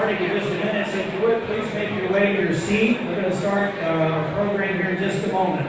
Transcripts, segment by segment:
starting in just a minute, so if you would, please make your way to your seat. We're going to start our program here in just a moment.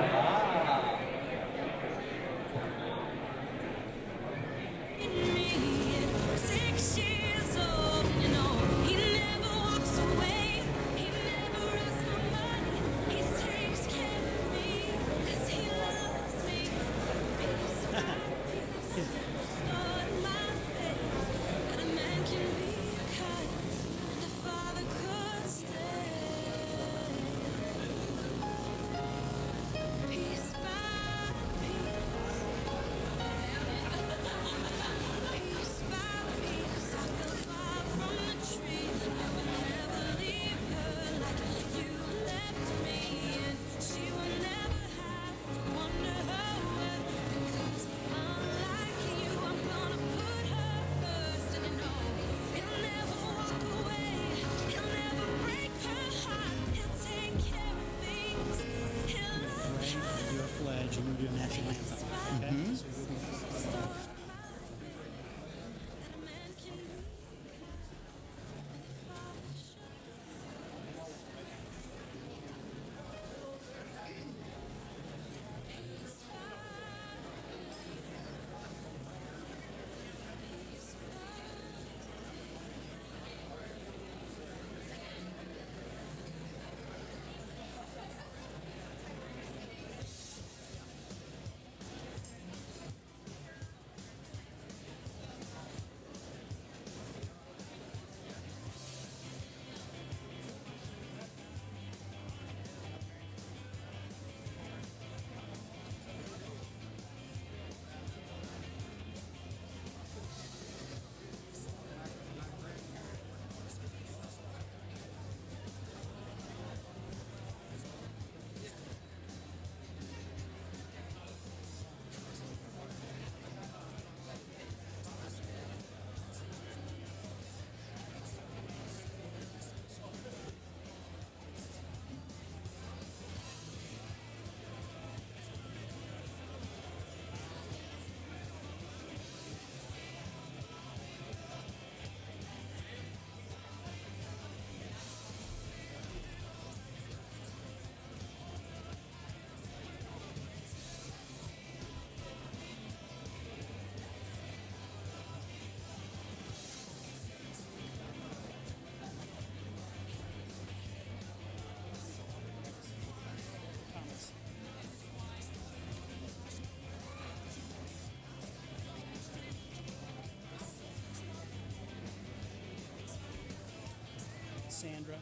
Sandra.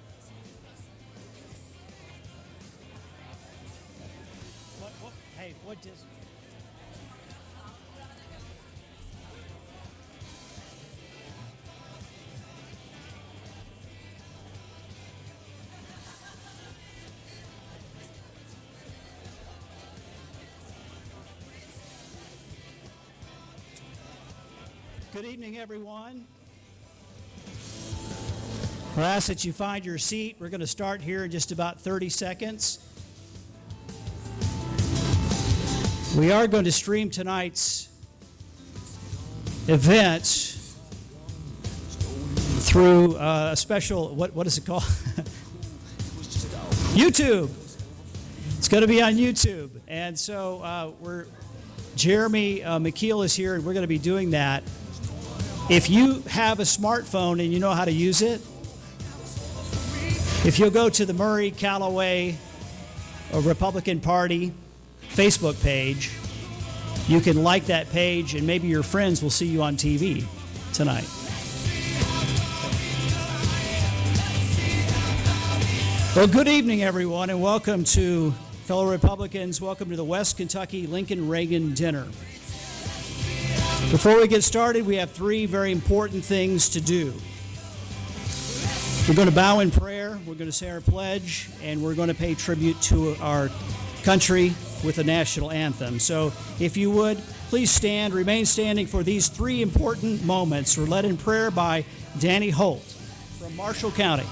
What does... Good evening, everyone. I ask that you find your seat. We're going to start here in just about 30 seconds. We are going to stream tonight's event through a special, what is it called? YouTube. It's going to be on YouTube. And so Jeremy McKeel is here, and we're going to be doing that. If you have a smartphone and you know how to use it, if you'll go to the Murray Calloway Republican Party Facebook page, you can like that page, and maybe your friends will see you on TV tonight. Well, good evening, everyone, and welcome to, fellow Republicans, welcome to the West Kentucky Lincoln-Reagan Dinner. Before we get started, we have three very important things to do. We're going to bow in prayer, we're going to say our pledge, and we're going to pay tribute to our country with the national anthem. So if you would, please stand, remain standing for these three important moments. We're led in prayer by Danny Holt from Marshall County.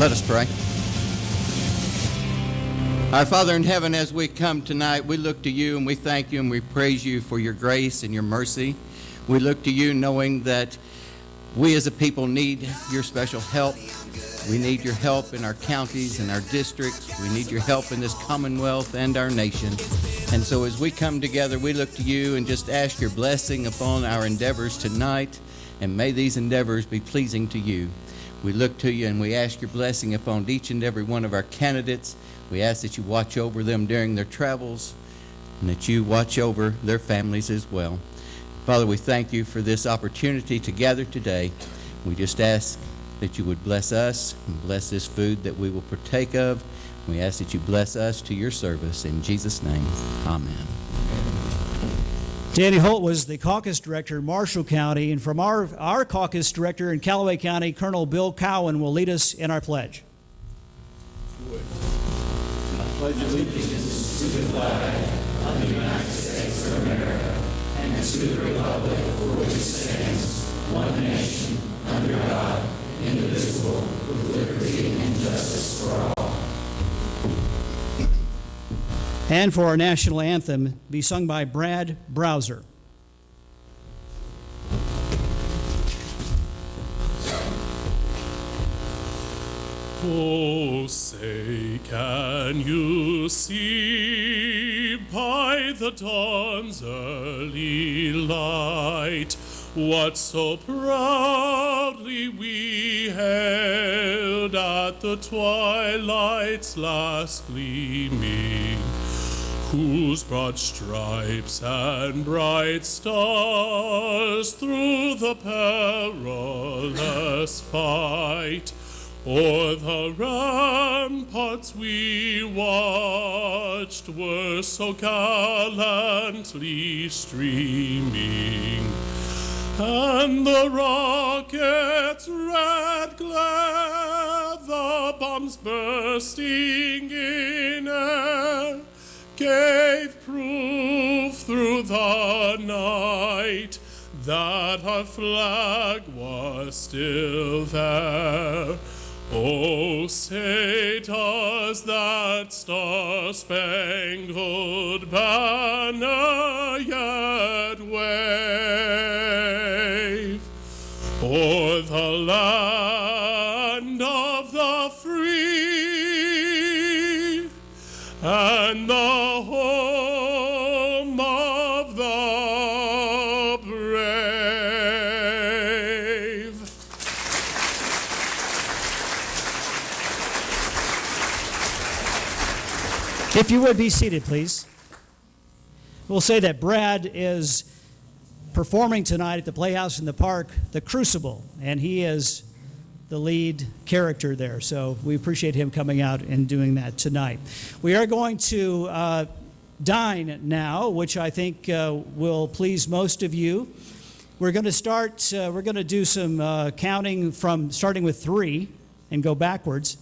Let us pray. Our Father in heaven, as we come tonight, we look to you and we thank you and we praise you for your grace and your mercy. We look to you knowing that we as a people need your special help. We need your help in our counties and our districts. We need your help in this Commonwealth and our nation. And so as we come together, we look to you and just ask your blessing upon our endeavors tonight, and may these endeavors be pleasing to you. We look to you and we ask your blessing upon each and every one of our candidates. We ask that you watch over them during their travels and that you watch over their families as well. Father, we thank you for this opportunity to gather today. We just ask that you would bless us and bless this food that we will partake of. We ask that you bless us to your service. In Jesus' name, amen. Danny Holt was the caucus director in Marshall County, and from our caucus director in Calloway County, Colonel Bill Cowan will lead us in our pledge. I pledge allegiance to the flag of the United States of America and to the republic for which it stands, one nation, under God, indivisible, with liberty and justice for all. And for our national anthem, be sung by Brad Browser. Oh, say, can you see by the dawn's early light what so proudly we hailed at the twilight's last gleaming, whose broad stripes and bright stars through the perilous fight o'er the ramparts we watched were so gallantly streaming, and the rocket's red glare, the bombs bursting in air, gave proof through the night that our flag was still there. Oh, say does that star-spangled banner yet wave o'er the land of the free and the home of the brave? If you would be seated, please. We'll say that Brad is performing tonight at the Playhouse in the Park, The Crucible, and he is the lead character there. So we appreciate him coming out and doing that tonight. We are going to dine now, which I think will please most of you. We're going to start, we're going to do some counting from starting with 3 and go backwards.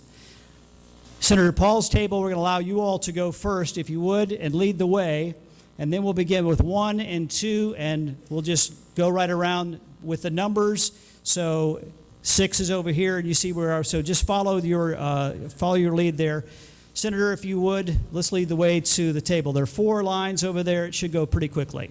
Senator Paul's table, we're going to allow you all to go first, if you would, and lead the way. And then we'll begin with 1 and 2, and we'll just go right around with the numbers. So 6 is over here, and you see where we are. So just follow your lead there. Senator, if you would, let's lead the way to the table. There are 4 lines over there. It should go pretty quickly.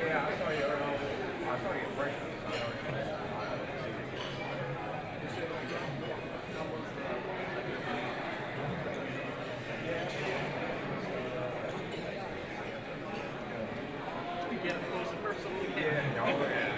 Yeah, I saw you earlier. I saw you at breakfast. Get up close and personal. Yeah, y'all were at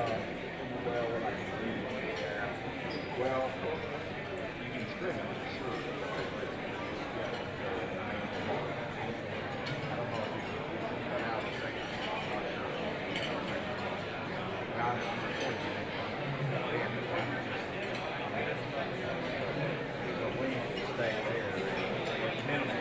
Well, what I can do is that, well, you can trim it, sure. Yeah, I don't know if you can cut out a second. I'm not sure. Now, I'm unfortunate. So we stay there. Minimum.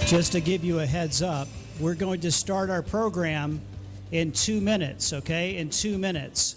Just to give you a heads up, we're going to start our program in 2 minutes, okay? In 2 minutes.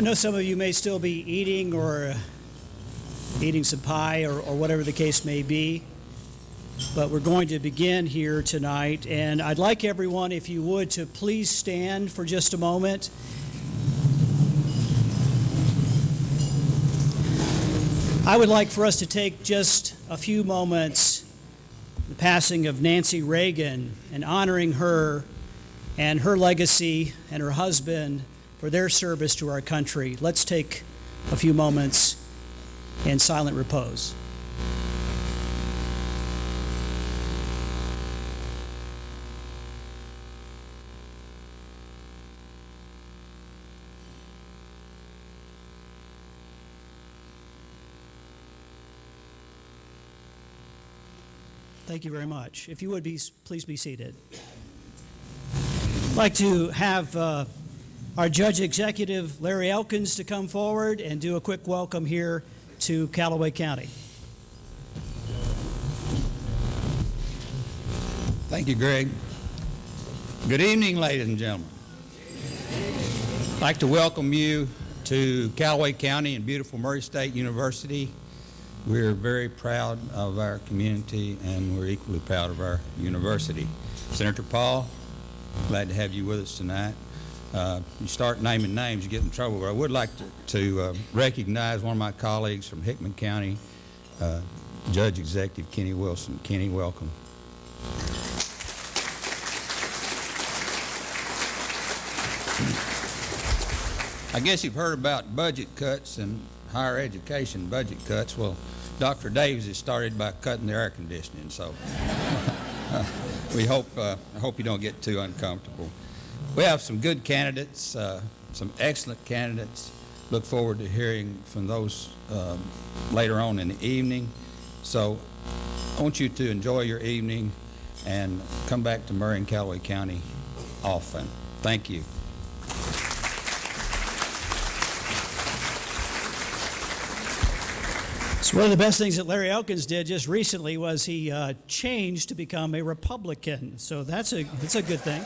know some of you may still be eating or eating some pie or whatever the case may be, but we're going to begin here tonight. And I'd like everyone, if you would, to please stand for just a moment. I would like for us to take just a few moments, the passing of Nancy Reagan, and honoring her and her legacy and her husband for their service to our country. Let's take a few moments in silent repose. Thank you very much. If you would please be seated. I'd like to have our Judge Executive, Larry Elkins, to come forward and do a quick welcome here to Calloway County. Thank you, Greg. Good evening, ladies and gentlemen. I'd like to welcome you to Calloway County and beautiful Murray State University. We're very proud of our community, and we're equally proud of our university. Senator Paul, glad to have you with us tonight. You start naming names, you get in trouble, but I would like to recognize one of my colleagues from Hickman County, Judge Executive Kenny Wilson. Kenny, welcome. I guess you've heard about budget cuts and higher education budget cuts. Well, Dr. Davis has started by cutting the air conditioning, so I hope you don't get too uncomfortable. We have some good candidates, some excellent candidates. Look forward to hearing from those later on in the evening. So I want you to enjoy your evening and come back to Murray and Calloway County often. Thank you. So one of the best things that Larry Elkins did just recently was he changed to become a Republican. So that's a good thing.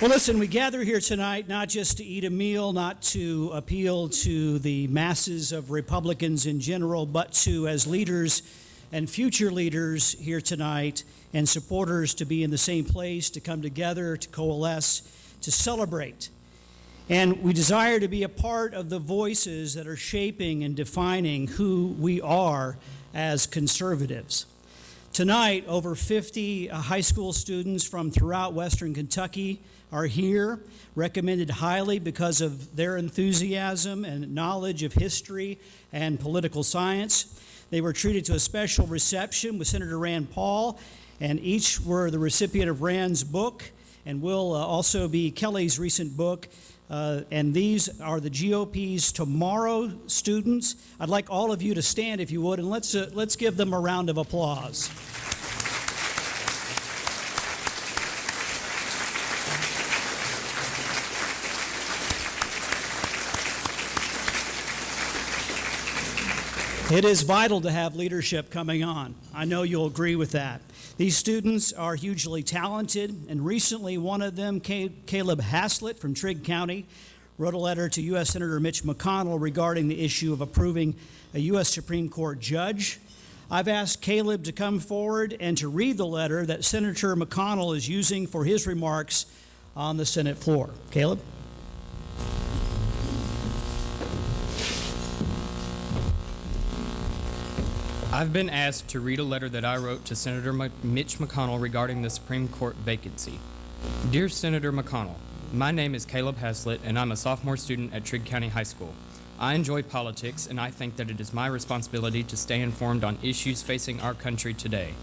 Well, listen, we gather here tonight not just to eat a meal, not to appeal to the masses of Republicans in general, but to, as leaders and future leaders here tonight and supporters, to be in the same place, to come together, to coalesce, to celebrate. And we desire to be a part of the voices that are shaping and defining who we are as conservatives. Tonight, over 50 high school students from throughout Western Kentucky are here, recommended highly because of their enthusiasm and knowledge of history and political science. They were treated to a special reception with Senator Rand Paul, and each were the recipient of Rand's book, and will also be Kelly's recent book. And these are the GOP's Tomorrow students. I'd like all of you to stand, if you would, and let's give them a round of applause. It is vital to have leadership coming on. I know you'll agree with that. These students are hugely talented, and recently one of them, Caleb Haslett from Trigg County, wrote a letter to U.S. Senator Mitch McConnell regarding the issue of approving a U.S. Supreme Court judge. I've asked Caleb to come forward and to read the letter that Senator McConnell is using for his remarks on the Senate floor. Caleb? I've been asked to read a letter that I wrote to Senator Mitch McConnell regarding the Supreme Court vacancy. Dear Senator McConnell, my name is Caleb Haslett, and I'm a sophomore student at Trigg County High School. I enjoy politics, and I think that it is my responsibility to stay informed on issues facing our country today.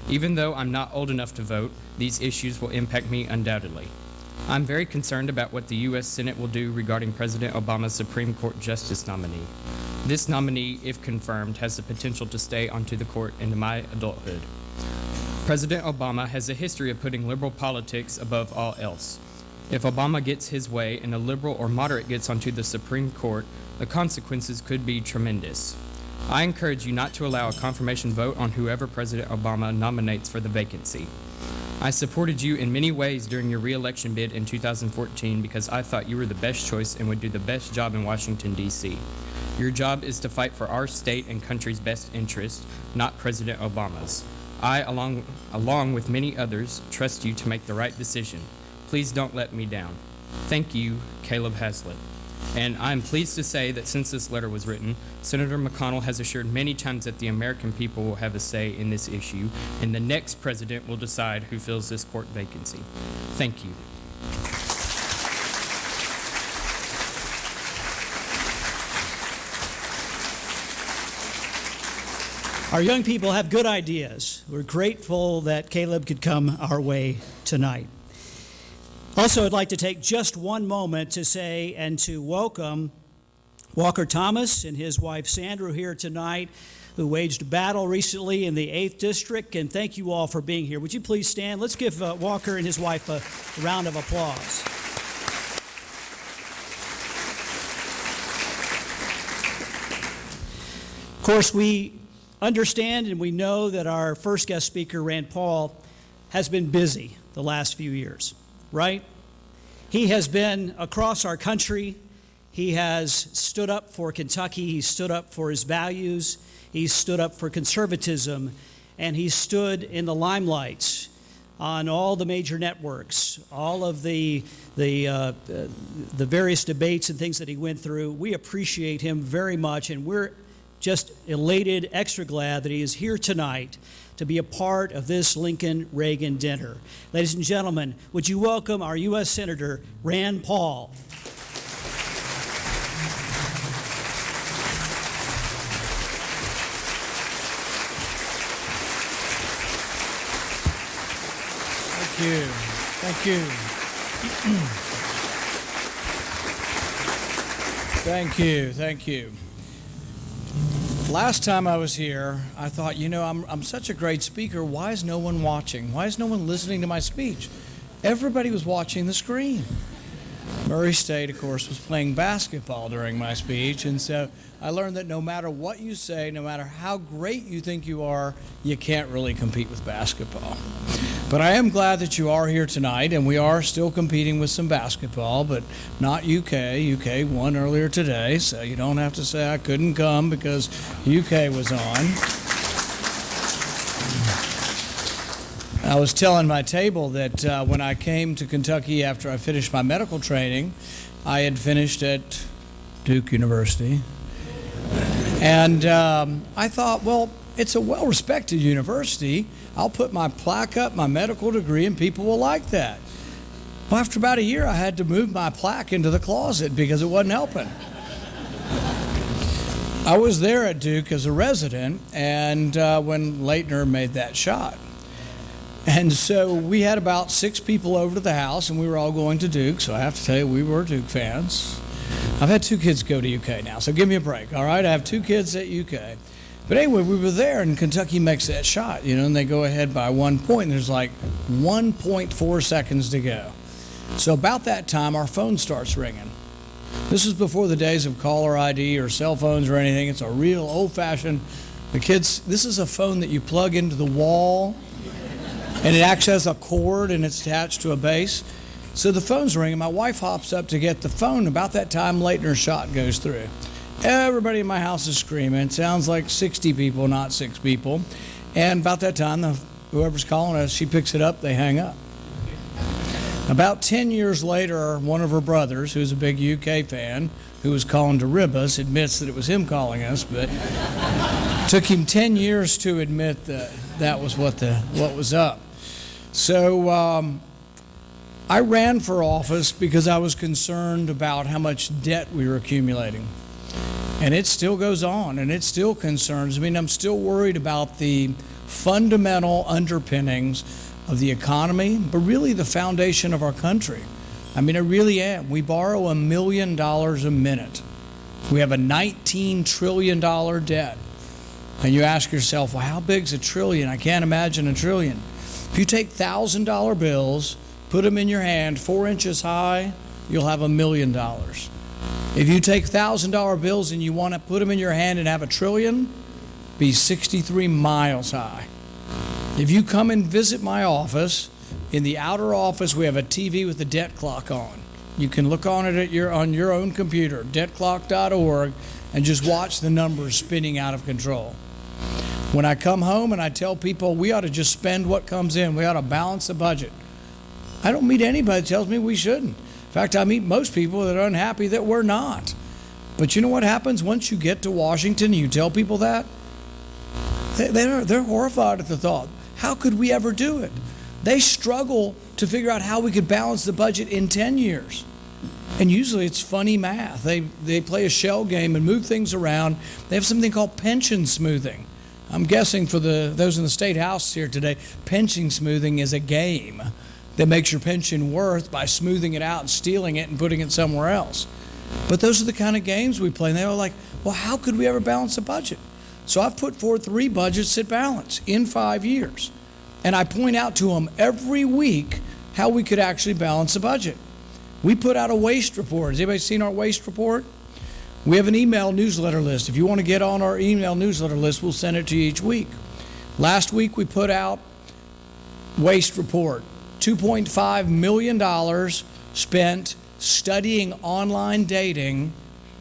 Even though I'm not old enough to vote, these issues will impact me undoubtedly. I'm very concerned about what the U.S. Senate will do regarding President Obama's Supreme Court Justice nominee. This nominee, if confirmed, has the potential to stay onto the court into my adulthood. President Obama has a history of putting liberal politics above all else. If Obama gets his way and a liberal or moderate gets onto the Supreme Court, the consequences could be tremendous. I encourage you not to allow a confirmation vote on whoever President Obama nominates for the vacancy. I supported you in many ways during your re-election bid in 2014 because I thought you were the best choice and would do the best job in Washington, D.C. Your job is to fight for our state and country's best interest, not President Obama's. I, along with many others, trust you to make the right decision. Please don't let me down. Thank you, Caleb Haslett. And I'm pleased to say that since this letter was written, Senator McConnell has assured many times that the American people will have a say in this issue, and the next president will decide who fills this court vacancy. Thank you. Our young people have good ideas. We're grateful that Caleb could come our way tonight. Also, I'd like to take just one moment to say and to welcome Walker Thomas and his wife Sandra here tonight, who waged a battle recently in the 8th District, and thank you all for being here. Would you please stand? Let's give Walker and his wife a round of applause. Of course, we understand and we know that our first guest speaker, Rand Paul, has been busy the last few years, right? He has been across our country. He has stood up for Kentucky. He stood up for his values. He stood up for conservatism. And he stood in the limelight on all the major networks, all of the various debates and things that he went through. We appreciate him very much, and we're just elated, extra glad that he is here tonight to be a part of this Lincoln-Reagan dinner. Ladies and gentlemen, would you welcome our U.S. Senator Rand Paul. Thank you. Thank you. Thank you. Thank you. Last time I was here, I thought, I'm such a great speaker. Why is no one watching? Why is no one listening to my speech? Everybody was watching the screen. Murray State, of course, was playing basketball during my speech, and so I learned that no matter what you say, no matter how great you think you are, you can't really compete with basketball. But I am glad that you are here tonight, and we are still competing with some basketball, but not UK. UK won earlier today, so you don't have to say I couldn't come because UK was on. I was telling my table that when I came to Kentucky after I finished my medical training, I had finished at Duke University. And I thought, well, it's a well-respected university. I'll put my plaque up, my medical degree, and people will like that. Well, after about a year, I had to move my plaque into the closet because it wasn't helping. I was there at Duke as a resident, and when Leitner made that shot. And so we had about 6 people over to the house, and we were all going to Duke, so I have to tell you, we were Duke fans. I've had 2 kids go to UK now, so give me a break, all right? I have 2 kids at UK. But anyway, we were there, and Kentucky makes that shot, and they go ahead by 1 point, and there's like 1.4 seconds to go. So about that time, our phone starts ringing. This is before the days of caller ID or cell phones or anything. It's a real old-fashioned, this is a phone that you plug into the wall, and it actually has a cord, and it's attached to a base. So the phone's ringing. My wife hops up to get the phone. About that time, Leitner's shot goes through. Everybody in my house is screaming. It sounds like 60 people, not 6 people. And about that time, whoever's calling us, she picks it up, they hang up. About 10 years later, one of her brothers, who's a big UK fan, who was calling to rib us, admits that it was him calling us, but it took him 10 years to admit that was what was up. So I ran for office because I was concerned about how much debt we were accumulating. And it still goes on, and it still concerns me. I'm still worried about the fundamental underpinnings of the economy, but really the foundation of our country. I really am. We borrow $1 million a minute. We have a $19 trillion debt. And you ask yourself, well, how big's a trillion? I can't imagine a trillion. If you take $1,000 bills, put them in your hand 4 inches high, you'll have $1 million. If you take $1,000 bills and you want to put them in your hand and have a trillion, be 63 miles high. If you come and visit my office, In the outer office, we have a TV with a debt clock on. You can look on it on your own computer, debtclock.org, and just watch the numbers spinning out of control. When I come home and I tell people we ought to just spend what comes in, we ought to balance the budget, I don't meet anybody that tells me we shouldn't. In fact, I meet most people that are unhappy that we're not. But you know what happens once you get to Washington and you tell people that? They're horrified at the thought. How could we ever do it? They struggle to figure out how we could balance the budget in 10 years. And usually it's funny math. They play a shell game and move things around. They have something called pension smoothing. I'm guessing for those in the State House here today, pension smoothing is a game that makes your pension worth by smoothing it out and stealing it and putting it somewhere else. But those are the kind of games we play. And they're like, well, how could we ever balance a budget? So I've put forth 3 budgets that balance in 5 years. And I point out to them every week how we could actually balance the budget. We put out a waste report. Has anybody seen our waste report? We have an email newsletter list. If you want to get on our email newsletter list, we'll send it to you each week. Last week we put out waste report. $2.5 million spent studying online dating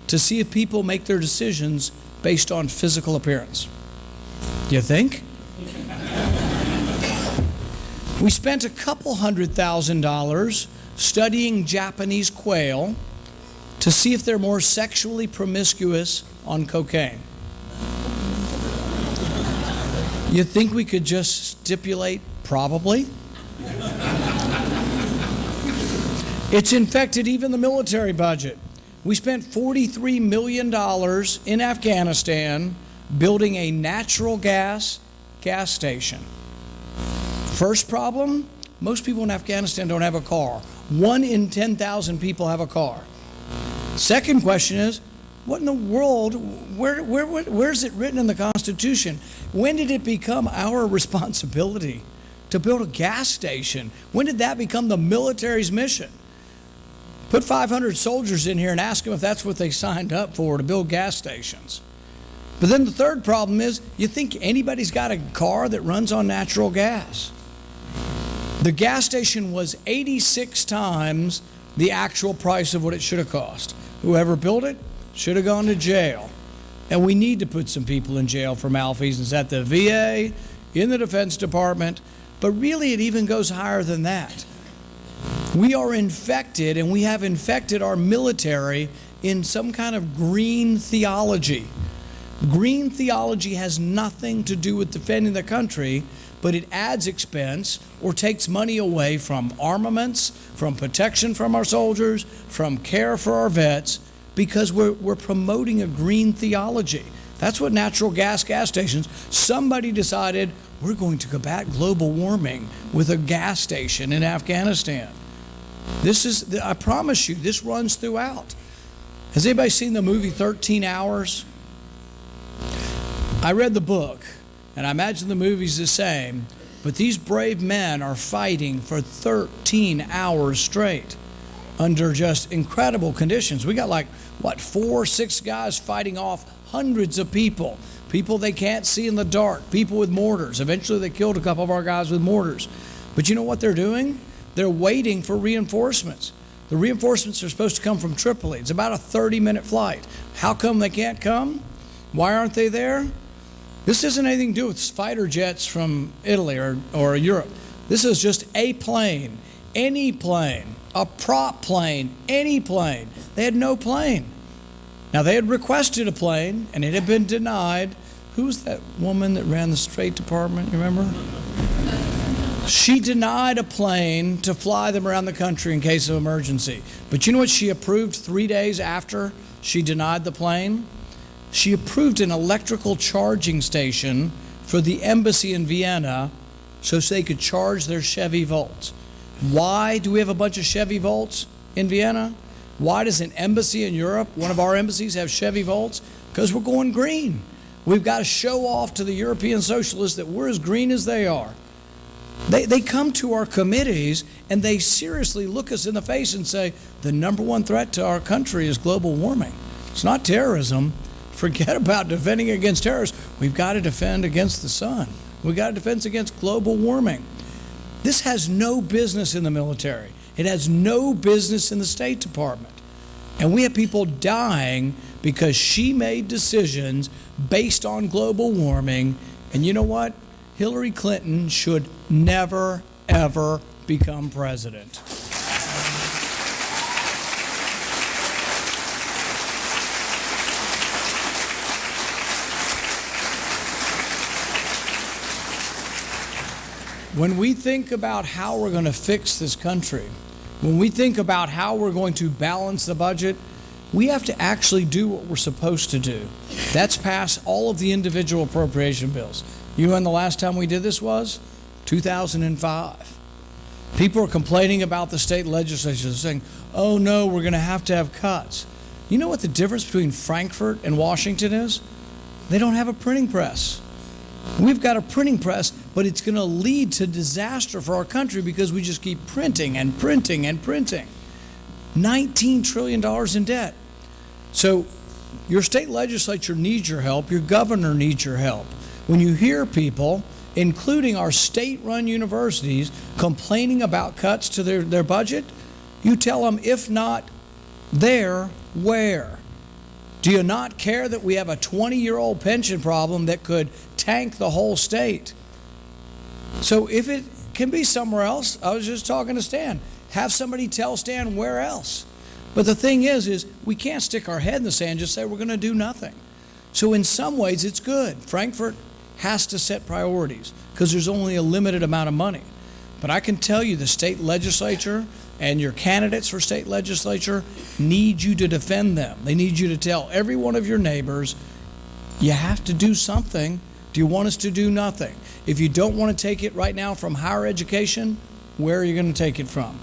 to see if people make their decisions based on physical appearance. You think? We spent a couple $100,000 studying Japanese quail to see if they're more sexually promiscuous on cocaine. You think we could just stipulate probably? It's infected even the military budget. We spent $43 million in Afghanistan building a natural gas station. First problem, most people in Afghanistan don't have a car. 1 in 10,000 people have a car. Second question is, what in the world, where is it written in the Constitution? When did it become our responsibility to build a gas station? When did that become the military's mission? Put 500 soldiers in here and ask them if that's what they signed up for, to build gas stations. But then the third problem is, you think anybody's got a car that runs on natural gas? The gas station was 86 times the actual price of what it should have cost. Whoever built it should have gone to jail. And we need to put some people in jail for malfeasance at the VA, in the Defense Department, but really it even goes higher than that. We are infected, and we have infected our military in some kind of green theology. Green theology has nothing to do with defending the country, but it adds expense or takes money away from armaments, from protection from our soldiers, from care for our vets, because we're promoting a green theology. That's what natural gas stations. Somebody decided we're going to combat global warming with a gas station in Afghanistan. I promise you, this runs throughout. Has anybody seen the movie 13 Hours? I read the book, and I imagine the movie's the same, but these brave men are fighting for 13 hours straight under just incredible conditions. We got 4 or 6 guys fighting off hundreds of people they can't see in the dark, people with mortars. Eventually they killed a couple of our guys with mortars. But you know what they're doing? They're waiting for reinforcements. The reinforcements are supposed to come from Tripoli. It's about a 30-minute flight. How come they can't come? Why aren't they there? This isn't anything to do with fighter jets from Italy or Europe. This is just a plane, any plane, a prop plane, any plane. They had no plane. Now, they had requested a plane, and it had been denied. Who's that woman that ran the State Department, you remember? She denied a plane to fly them around the country in case of emergency. But you know what she approved 3 days after she denied the plane? She approved an electrical charging station for the embassy in Vienna so they could charge their Chevy Volts. Why do we have a bunch of Chevy Volts in Vienna? Why does an embassy in Europe, one of our embassies, have Chevy Volts? Because we're going green. We've got to show off to the European socialists that we're as green as they are. They come to our committees and they seriously look us in the face and say, the number one threat to our country is global warming. It's not terrorism. Forget about defending against terrorists. We've got to defend against the sun. We've got to defend against global warming. This has no business in the military. It has no business in the State Department. And we have people dying because she made decisions based on global warming. And you know what? Hillary Clinton should never, ever become president. When we think about how we're going to fix this country, when we think about how we're going to balance the budget, we have to actually do what we're supposed to do. That's pass all of the individual appropriation bills. You know when the last time we did this was? 2005. People are complaining about the state legislature, saying, oh no, we're going to have cuts. You know what the difference between Frankfurt and Washington is? They don't have a printing press. We've got a printing press, but it's going to lead to disaster for our country because we just keep printing and printing and printing. $19 trillion in debt. So your state legislature needs your help. Your governor needs your help. When you hear people, including our state-run universities, complaining about cuts to their budget, you tell them, if not there, where? Do you not care that we have a 20-year-old pension problem that could tank the whole state? So if it can be somewhere else, I was just talking to Stan, have somebody tell Stan where else. But the thing is we can't stick our head in the sand and just say we're going to do nothing. So in some ways it's good. Frankfurt has to set priorities because there's only a limited amount of money. But I can tell you the state legislature and your candidates for state legislature need you to defend them. They need you to tell every one of your neighbors, you have to do something. Do you want us to do nothing? If you don't want to take it right now from higher education, where are you going to take it from?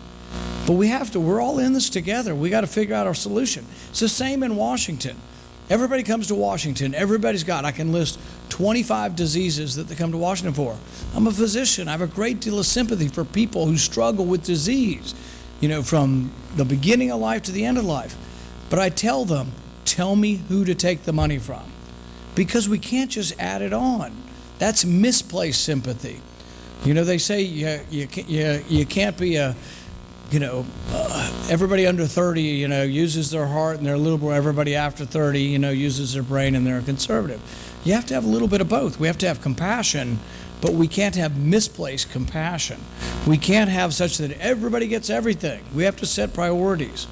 But we have to. We're all in this together. We got to figure out our solution. It's the same in Washington. Everybody comes to Washington. Everybody's got, I can list 25 diseases that they come to Washington for. I'm a physician. I have a great deal of sympathy for people who struggle with disease, from the beginning of life to the end of life. But I tell them, tell me who to take the money from. Because we can't just add it on. That's misplaced sympathy. They say you can't be everybody under 30, uses their heart and they're liberal. Everybody after 30, uses their brain and they're conservative. You have to have a little bit of both. We have to have compassion, but we can't have misplaced compassion. We can't have such that everybody gets everything. We have to set priorities.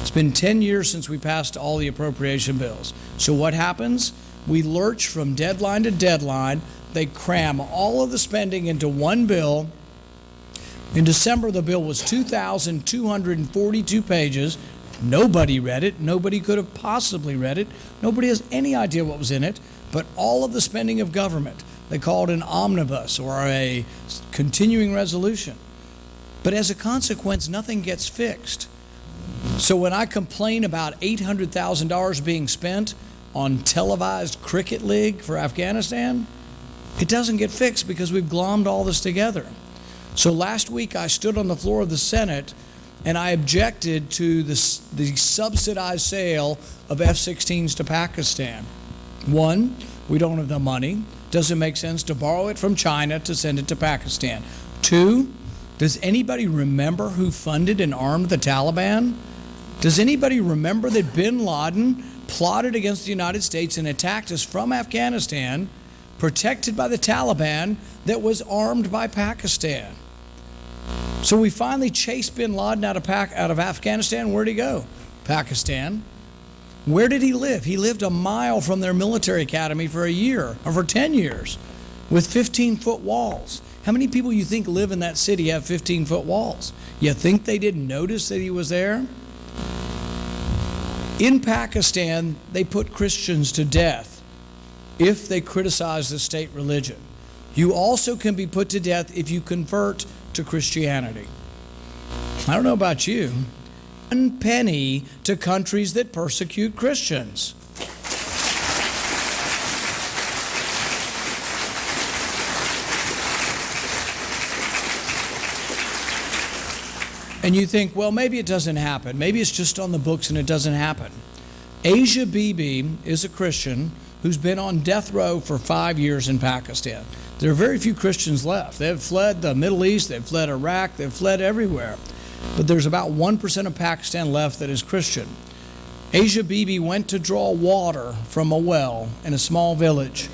It's been 10 years since we passed all the appropriation bills. So what happens? We lurch from deadline to deadline. They cram all of the spending into one bill. In December, the bill was 2,242 pages. Nobody read it. Nobody could have possibly read it. Nobody has any idea what was in it. But all of the spending of government, they call it an omnibus or a continuing resolution. But as a consequence, nothing gets fixed. So when I complain about $800,000 being spent on televised cricket league for Afghanistan, it doesn't get fixed because we've glommed all this together. So last week I stood on the floor of the Senate and I objected to the subsidized sale of F-16s to Pakistan. One, we don't have the money. Doesn't make sense to borrow it from China to send it to Pakistan. Two, does anybody remember who funded and armed the Taliban? Does anybody remember that bin Laden plotted against the United States and attacked us from Afghanistan, protected by the Taliban that was armed by Pakistan? So we finally chased bin Laden out of Afghanistan. Where'd he go? Pakistan. Where did he live? He lived a mile from their military academy for a year, or for 10 years, with 15-foot walls. How many people you think live in that city have 15-foot walls? You think they didn't notice that he was there? In Pakistan, they put Christians to death if they criticize the state religion. You also can be put to death if you convert to Christianity. I don't know about you. 1 penny to countries that persecute Christians. And you think, well, maybe it doesn't happen. Maybe it's just on the books and it doesn't happen. Asia Bibi is a Christian who's been on death row for 5 years in Pakistan. There are very few Christians left. They've fled the Middle East, they've fled Iraq, they've fled everywhere. But there's about 1% of Pakistan left that is Christian. Asia Bibi went to draw water from a well in a small village.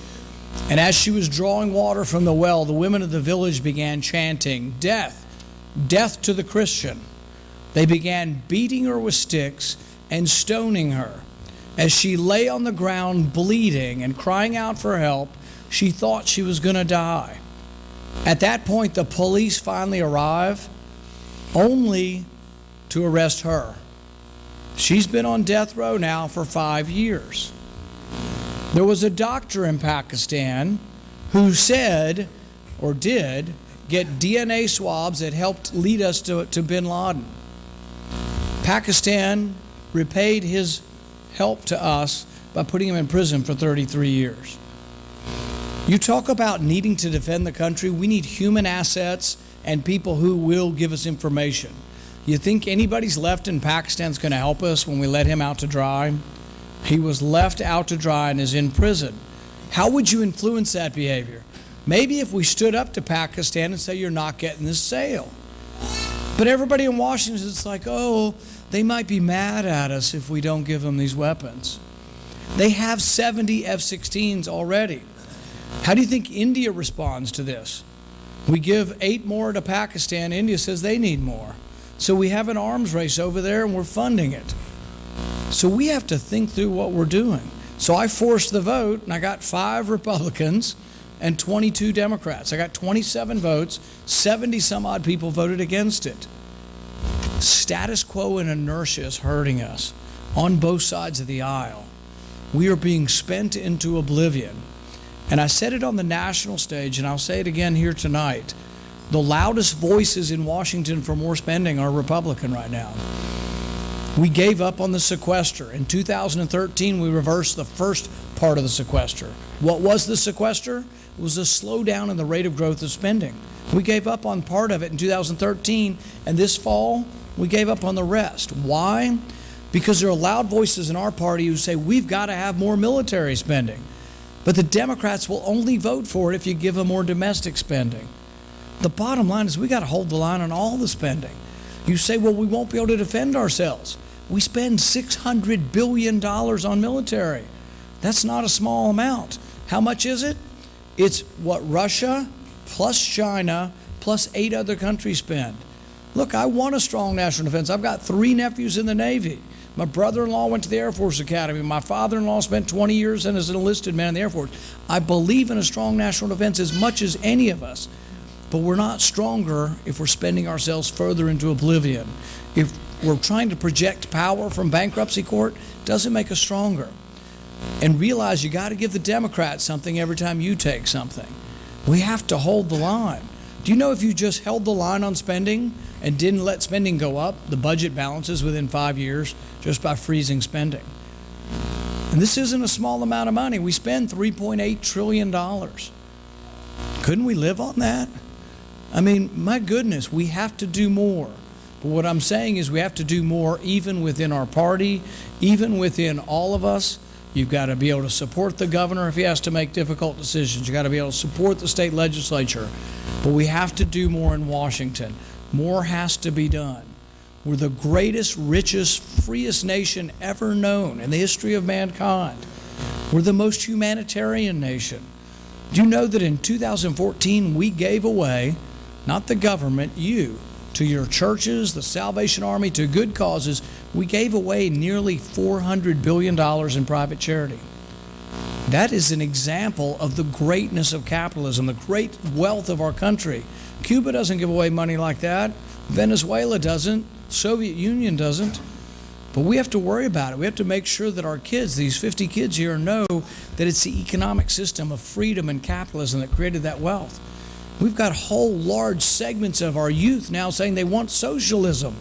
And as she was drawing water from the well, the women of the village began chanting, "Death, death to the Christian." They began beating her with sticks and stoning her. As she lay on the ground bleeding and crying out for help, she thought she was going to die. At that point, the police finally arrive, only to arrest her. She's been on death row now for 5 years. There was a doctor in Pakistan who said, or did, get DNA swabs that helped lead us to bin Laden. Pakistan repaid his help to us by putting him in prison for 33 years. You talk about needing to defend the country. We need human assets and people who will give us information. You think anybody's left in Pakistan is going to help us when we let him out to dry? He was left out to dry and is in prison. How would you influence that behavior? Maybe if we stood up to Pakistan and say, "You're not getting this sale." But everybody in Washington is like, "Oh, they might be mad at us if we don't give them these weapons." They have 70 F-16s already. How do you think India responds to this? We give 8 more to Pakistan. India says they need more. So we have an arms race over there and we're funding it. So we have to think through what we're doing. So I forced the vote and I got 5 Republicans and 22 Democrats. I got 27 votes, 70 some odd people voted against it. Status quo and inertia is hurting us on both sides of the aisle. We are being spent into oblivion. And I said it on the national stage, and I'll say it again here tonight. The loudest voices in Washington for more spending are Republican right now. We gave up on the sequester. In 2013, we reversed the first part of the sequester. What was the sequester? It was a slowdown in the rate of growth of spending. We gave up on part of it in 2013, and this fall, we gave up on the rest. Why? Because there are loud voices in our party who say we've got to have more military spending. But the Democrats will only vote for it if you give them more domestic spending. The bottom line is we got to hold the line on all the spending. You say, well, we won't be able to defend ourselves. We spend $600 billion on military. That's not a small amount. How much is it? It's what Russia plus China plus 8 other countries spend. Look, I want a strong national defense. I've got 3 nephews in the Navy. My brother-in-law went to the Air Force Academy. My father-in-law spent 20 years as an enlisted man in the Air Force. I believe in a strong national defense as much as any of us. But we're not stronger if we're spending ourselves further into oblivion. If we're trying to project power from bankruptcy court, it doesn't make us stronger. And realize you got to give the Democrats something every time you take something. We have to hold the line. Do you know if you just held the line on spending and didn't let spending go up, the budget balances within 5 years just by freezing spending? And this isn't a small amount of money. We spend $3.8 trillion. Couldn't we live on that? I mean, my goodness, we have to do more. But what I'm saying is we have to do more even within our party, even within all of us. You've got to be able to support the governor if he has to make difficult decisions. You've got to be able to support the state legislature. But we have to do more in Washington. More has to be done. We're the greatest, richest, freest nation ever known in the history of mankind. We're the most humanitarian nation. Do you know that in 2014 we gave away, not the government, you, to your churches, the Salvation Army, to good causes, we gave away nearly $400 billion in private charity. That is an example of the greatness of capitalism, the great wealth of our country. Cuba doesn't give away money like that. Venezuela doesn't. Soviet Union doesn't. But we have to worry about it. We have to make sure that our kids, these 50 kids here, know that it's the economic system of freedom and capitalism that created that wealth. We've got whole large segments of our youth now saying they want socialism.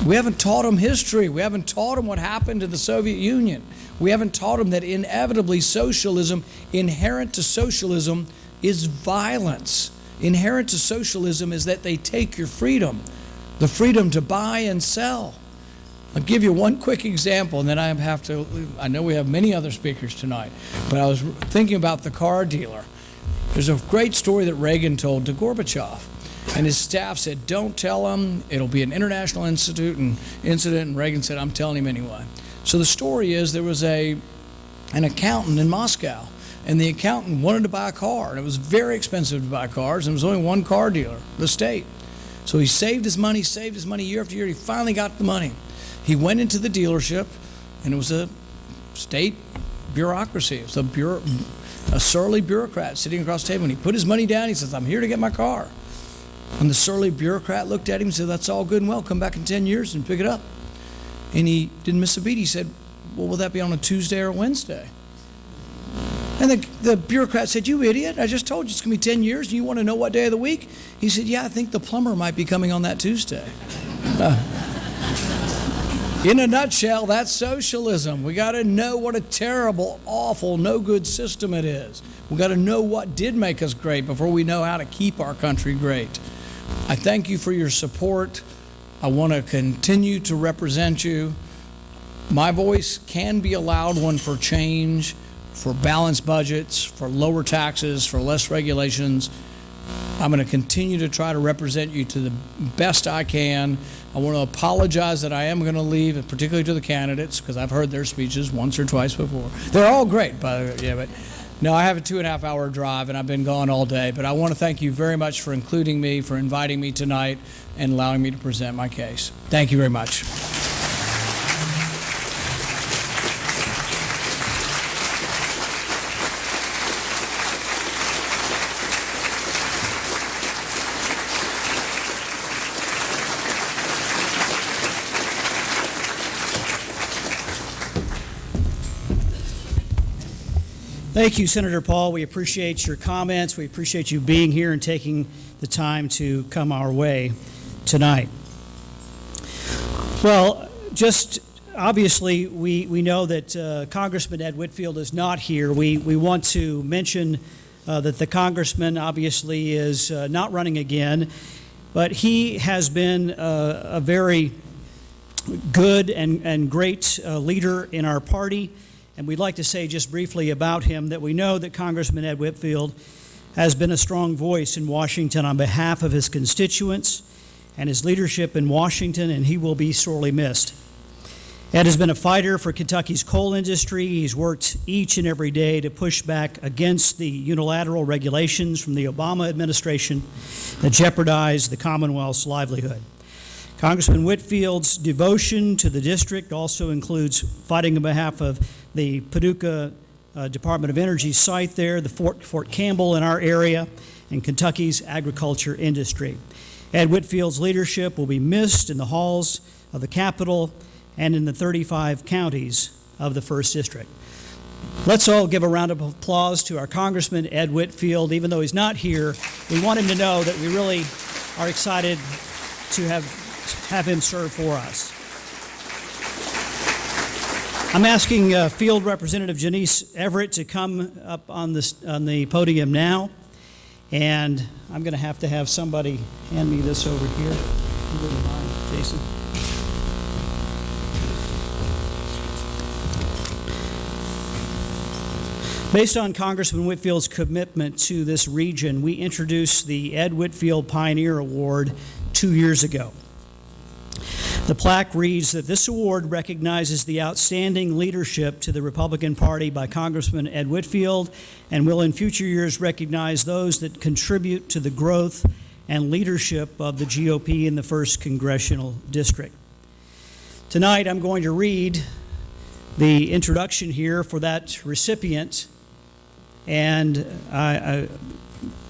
We haven't taught them history. We haven't taught them what happened to the Soviet Union. We haven't taught them that inevitably socialism, inherent to socialism, is violence. Inherent to socialism is that they take your freedom, the freedom to buy and sell. I'll give you one quick example, and then I know we have many other speakers tonight, but I was thinking about the car dealer. There's a great story that Reagan told to Gorbachev, and his staff said, don't tell him, it'll be an international incident, and Reagan said, I'm telling him anyway. So the story is there was an accountant in Moscow, and the accountant wanted to buy a car, and it was very expensive to buy cars, and there was only one car dealer, the state. So he saved his money year after year. He finally got the money. He went into the dealership, and it was a state bureaucracy. It was a surly bureaucrat sitting across the table, and he put his money down. He says, I'm here to get my car. And the surly bureaucrat looked at him and said, that's all good and well. Come back in 10 years and pick it up. And he didn't miss a beat. He said, well, will that be on a Tuesday or a Wednesday? And the bureaucrat said, you idiot, I just told you it's going to be 10 years and you want to know what day of the week? He said, yeah, I think the plumber might be coming on that Tuesday. In a nutshell, that's socialism. We got to know what a terrible, awful, no good system it is. We got to know what did make us great before we know how to keep our country great. I thank you for your support. I want to continue to represent you. My voice can be a loud one for change, for balanced budgets, for lower taxes, for less regulations. I'm going to continue to try to represent you to the best I can. I want to apologize that I am going to leave, particularly to the candidates, because I've heard their speeches once or twice before. They're all great, by the way. Yeah, but no, I have a 2.5-hour drive, and I've been gone all day. But I want to thank you very much for including me, for inviting me tonight, and allowing me to present my case. Thank you very much. Thank you, Senator Paul. We appreciate your comments. We appreciate you being here and taking the time to come our way tonight. Well, just obviously, we know that Congressman Ed Whitfield is not here. We want to mention that the congressman obviously is not running again, but he has been a very good and great leader in our party. And we'd like to say just briefly about him that we know that Congressman Ed Whitfield has been a strong voice in Washington on behalf of his constituents and his leadership in Washington, and he will be sorely missed. Ed has been a fighter for Kentucky's coal industry. He's worked each and every day to push back against the unilateral regulations from the Obama administration that jeopardize the Commonwealth's livelihood. Congressman Whitfield's devotion to the district also includes fighting on behalf of the Paducah Department of Energy site there, the Fort Campbell in our area, and Kentucky's agriculture industry. Ed Whitfield's leadership will be missed in the halls of the Capitol and in the 35 counties of the 1st District. Let's all give a round of applause to our Congressman Ed Whitfield. Even though he's not here, we want him to know that we really are excited to have him serve for us. I'm asking Field Representative Janice Everett to come up on the podium now, and I'm going to have somebody hand me this over here. You wouldn't mind, Jason? Based on Congressman Whitfield's commitment to this region, we introduced the Ed Whitfield Pioneer Award 2 years ago. The plaque reads that this award recognizes the outstanding leadership to the Republican Party by Congressman Ed Whitfield and will in future years recognize those that contribute to the growth and leadership of the GOP in the 1st Congressional District. Tonight I'm going to read the introduction here for that recipient, and I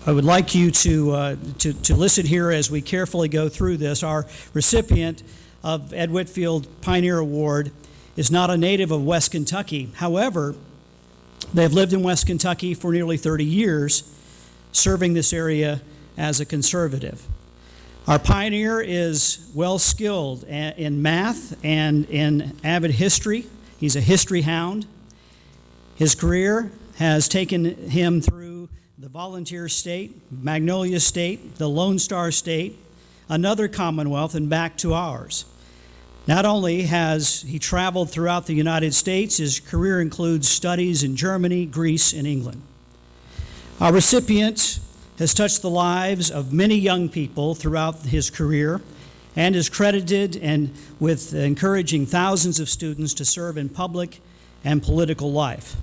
would like you to listen here as we carefully go through this. Our recipient of Ed Whitfield Pioneer Award is not a native of West Kentucky. However, they've lived in West Kentucky for nearly 30 years, serving this area as a conservative. Our pioneer is well skilled in math and in avid history. He's a history hound. His career has taken him through the Volunteer State, Magnolia State, the Lone Star State, another Commonwealth, and back to ours. Not only has he traveled throughout the United States, his career includes studies in Germany, Greece, and England. Our recipient has touched the lives of many young people throughout his career and is credited with encouraging thousands of students to serve in public and political life.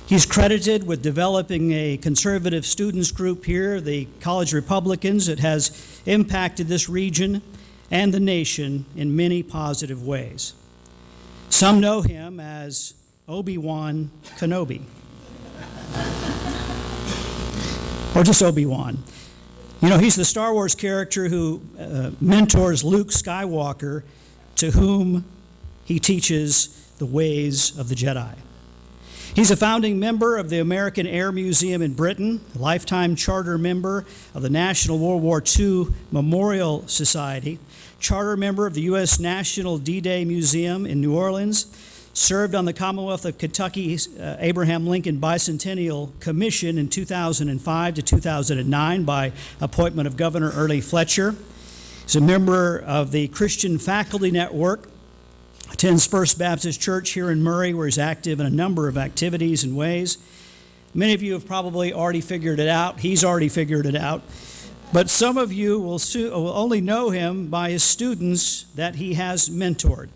He's credited with developing a conservative students group here, the College Republicans, that has impacted this region and the nation in many positive ways. Some know him as Obi-Wan Kenobi, or just Obi-Wan. You know, he's the Star Wars character who mentors Luke Skywalker, to whom he teaches the ways of the Jedi. He's a founding member of the American Air Museum in Britain, a lifetime charter member of the National World War II Memorial Society, charter member of the U.S. National D-Day Museum in New Orleans, served on the Commonwealth of Kentucky's Abraham Lincoln Bicentennial Commission in 2005 to 2009 by appointment of Governor Early Fletcher. He's a member of the Christian Faculty Network, attends First Baptist Church here in Murray, where he's active in a number of activities and ways. Many of you have probably already figured it out. He's already figured it out. But some of you will only know him by his students that he has mentored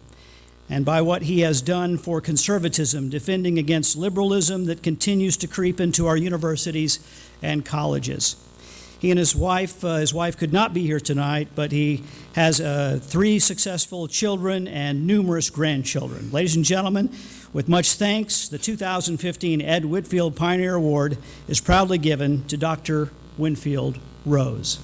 and by what he has done for conservatism, defending against liberalism that continues to creep into our universities and colleges. He and his wife could not be here tonight, but he has 3 successful children and numerous grandchildren. Ladies and gentlemen, with much thanks, the 2015 Ed Whitfield Pioneer Award is proudly given to Dr. Winfield Rose.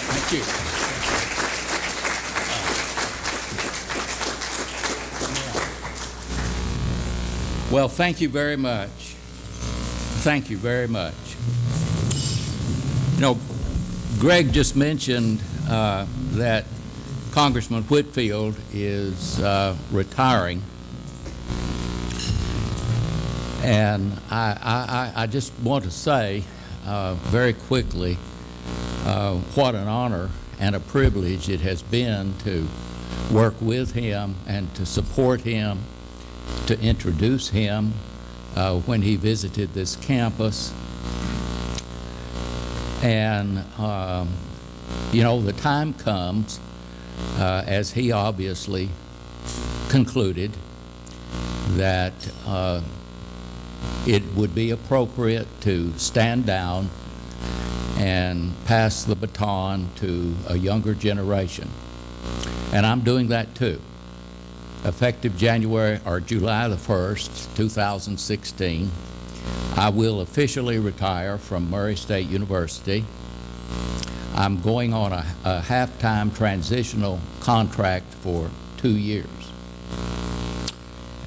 Thank you. Well, thank you very much. Thank you very much. You know, Greg just mentioned that Congressman Whitfield is retiring. And I just want to say very quickly what an honor and a privilege it has been to work with him and to support him, to introduce him when he visited this campus. And, you know, the time comes, as he obviously concluded, that it would be appropriate to stand down and pass the baton to a younger generation. And I'm doing that too. Effective July the 1st, 2016, I will officially retire from Murray State University. I'm going on a half-time transitional contract for 2 years.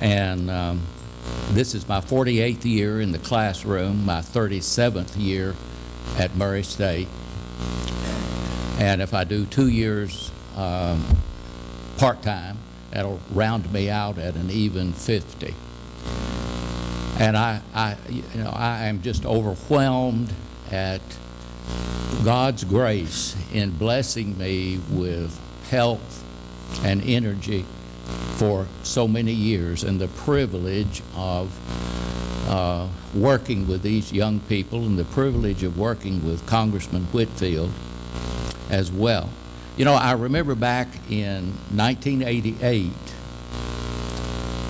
And this is my 48th year in the classroom, my 37th year at Murray State. And if I do 2 years part-time, that'll round me out at an even 50. And I am just overwhelmed at God's grace in blessing me with health and energy for so many years, and the privilege of working with these young people, and the privilege of working with Congressman Whitfield as well. You know, I remember back in 1988,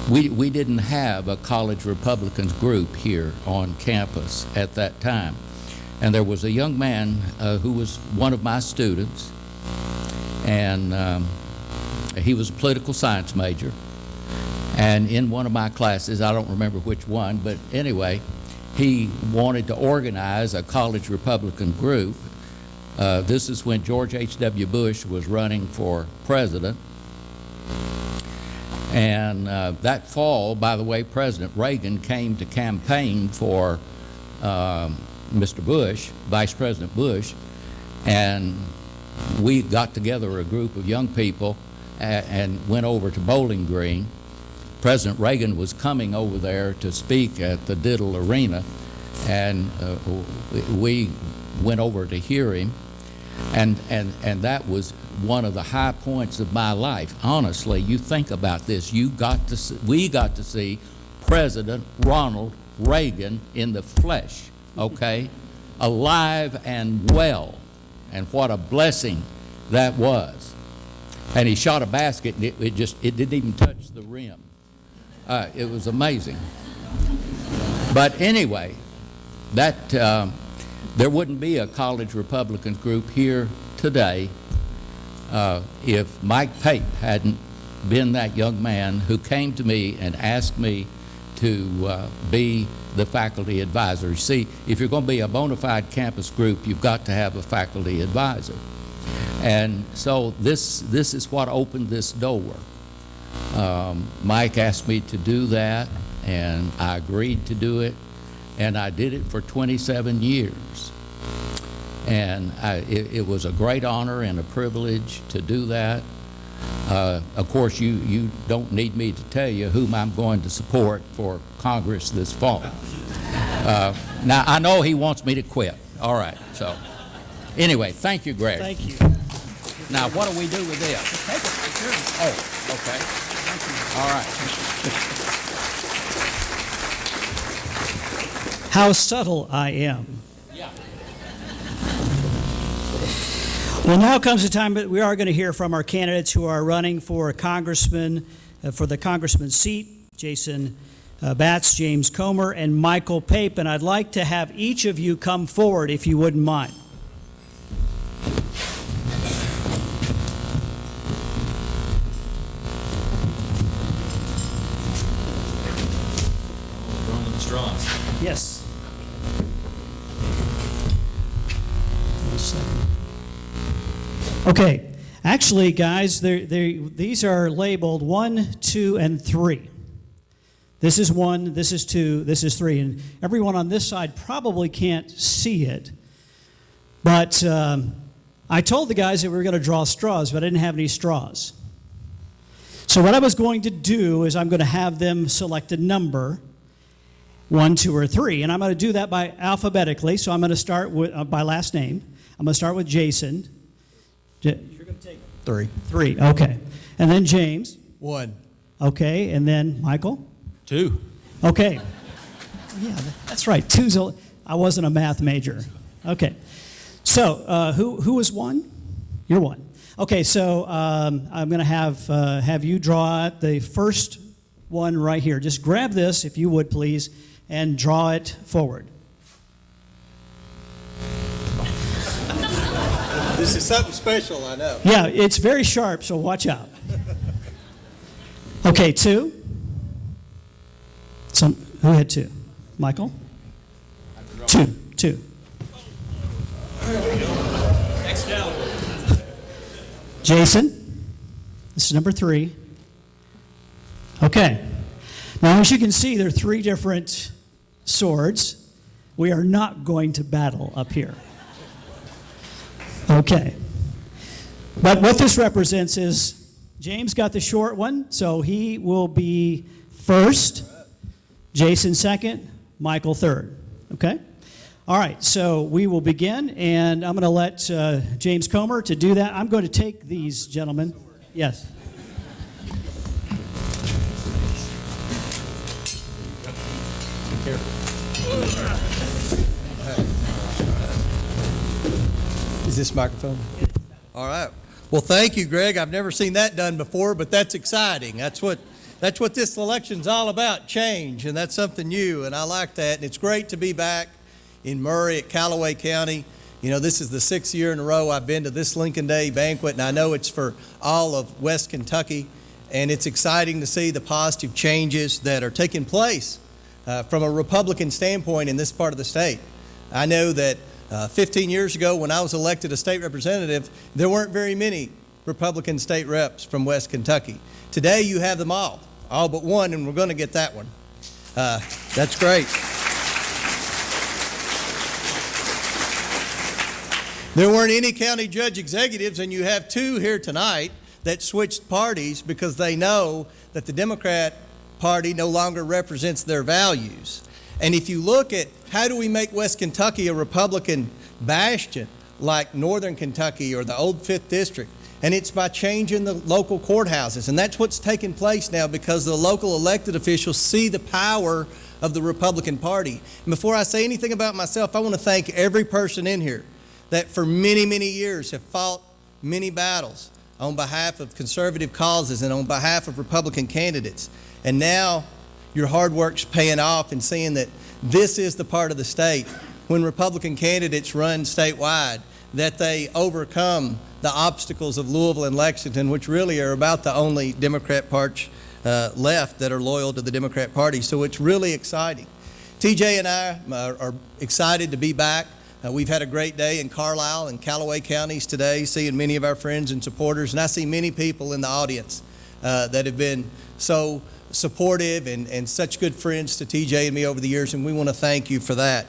we didn't have a College Republicans group here on campus at that time. And there was a young man who was one of my students, and he was a political science major. And in one of my classes, I don't remember which one, but anyway, he wanted to organize a College Republican group. This is when George H.W. Bush was running for president. And that fall, by the way, President Reagan came to campaign for Mr. Bush, Vice President Bush, and we got together a group of young people and went over to Bowling Green. President Reagan was coming over there to speak at the Diddle Arena, and we went over to hear him, and that was one of the high points of my life. Honestly, you think about this. We got to see President Ronald Reagan in the flesh, okay, alive and well, and what a blessing that was. And he shot a basket, and it didn't even touch the rim. It was amazing. But anyway, that there wouldn't be a college Republicans group here today if Mike Pape hadn't been that young man who came to me and asked me to be the faculty advisor. See, if you're going to be a bona fide campus group, you've got to have a faculty advisor. And so this is what opened this door. Mike asked me to do that, and I agreed to do it, and I did it for 27 years. And it was a great honor and a privilege to do that. Of course, you don't need me to tell you whom I'm going to support for Congress this fall. Now, I know he wants me to quit. All right, so anyway, thank you, Greg. Thank you. Now, what do we do with this? Take it. Sure. Oh, okay. All right. How subtle I am. Yeah. Well, now comes the time that we are going to hear from our candidates who are running for congressman, for the congressman's seat, Jason Batts, James Comer, and Michael Pape. And I'd like to have each of you come forward if you wouldn't mind. Strong. Yes. Okay. Actually, guys, these are labeled 1, 2, and 3. This is 1, this is 2, this is 3. And everyone on this side probably can't see it. But I told the guys that we were going to draw straws, but I didn't have any straws. So what I was going to do is I'm going to have them select a number, 1, 2, or 3. And I'm going to do that by alphabetically. So I'm going to start with by last name. I'm going to start with Jason. You're going to take 3. 3. Okay. And then James. 1. Okay. And then Michael. 2. Okay. Yeah, that's right. 2's. I wasn't a math major. Okay. So who was 1? You're 1. Okay. So I'm going to have you draw the first one right here. Just grab this, if you would, please, and draw it forward. This is something special, I know. Yeah, it's very sharp, so watch out. Okay, 2. Who had 2? Michael? 2. Jason? This is number 3. Okay. Now, as you can see, there are 3 different swords. We are not going to battle up here. Okay. But what this represents is James got the short one, so he will be first, Jason second, Michael third. Okay? All right, so we will begin, and I'm going to let James Comer to do that. I'm going to take these, gentlemen. Yes. Is this microphone? All right. Well, thank you, Greg. I've never seen that done before, but that's exciting. That's what this election's all about, change, and that's something new, and I like that. And it's great to be back in Murray at Calloway County. You know, this is the 6th year in a row I've been to this Lincoln Day banquet, and I know it's for all of West Kentucky, and it's exciting to see the positive changes that are taking place from a Republican standpoint in this part of the state. I know that 15 years ago when I was elected a state representative, there weren't very many Republican state reps from West Kentucky. Today you have them all but one, and we're going to get that one. That's great. There weren't any county judge executives, and you have two here tonight that switched parties because they know that the Democrat Party no longer represents their values. And if you look at how do we make West Kentucky a Republican bastion like Northern Kentucky or the old 5th District, and it's by changing the local courthouses. And that's what's taking place now because the local elected officials see the power of the Republican Party. And before I say anything about myself, I want to thank every person in here that for many, many years have fought many battles on behalf of conservative causes and on behalf of Republican candidates. And now your hard work's paying off and seeing that this is the part of the state when Republican candidates run statewide that they overcome the obstacles of Louisville and Lexington, which really are about the only Democrat parts left that are loyal to the Democrat Party. So it's really exciting. TJ and I are excited to be back. We've had a great day in Carlisle and Calloway counties today, seeing many of our friends and supporters, and I see many people in the audience that have been so supportive and such good friends to TJ and me over the years, and we want to thank you for that.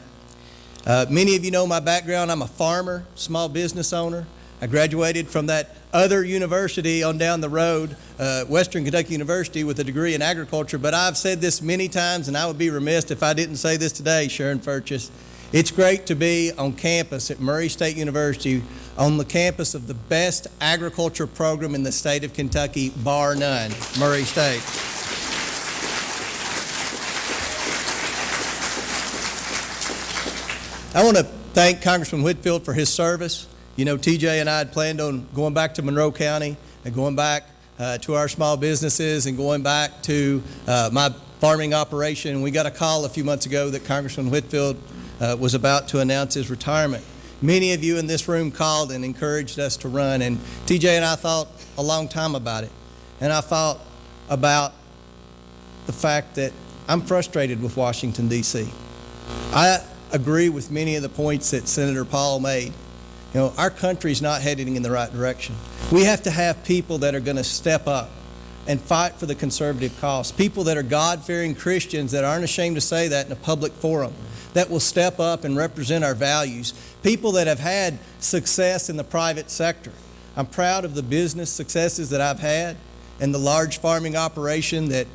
Many of you know my background. I'm a farmer, small business owner. I graduated from that other university on down the road, Western Kentucky University, with a degree in agriculture, but I've said this many times, and I would be remiss if I didn't say this today, Sharon Furchess. It's great to be on campus at Murray State University, on the campus of the best agriculture program in the state of Kentucky, bar none, Murray State. I want to thank Congressman Whitfield for his service. You know, TJ and I had planned on going back to Monroe County and going back to our small businesses and going back to my farming operation. We got a call a few months ago that Congressman Whitfield was about to announce his retirement. Many of you in this room called and encouraged us to run, and TJ and I thought a long time about it. And I thought about the fact that I'm frustrated with Washington, D.C. I agree with many of the points that Senator Paul made. You know, our country's not heading in the right direction. We have to have people that are going to step up and fight for the conservative cause, people that are God-fearing Christians that aren't ashamed to say that in a public forum, that will step up and represent our values, people that have had success in the private sector. I'm proud of the business successes that I've had and the large farming operation that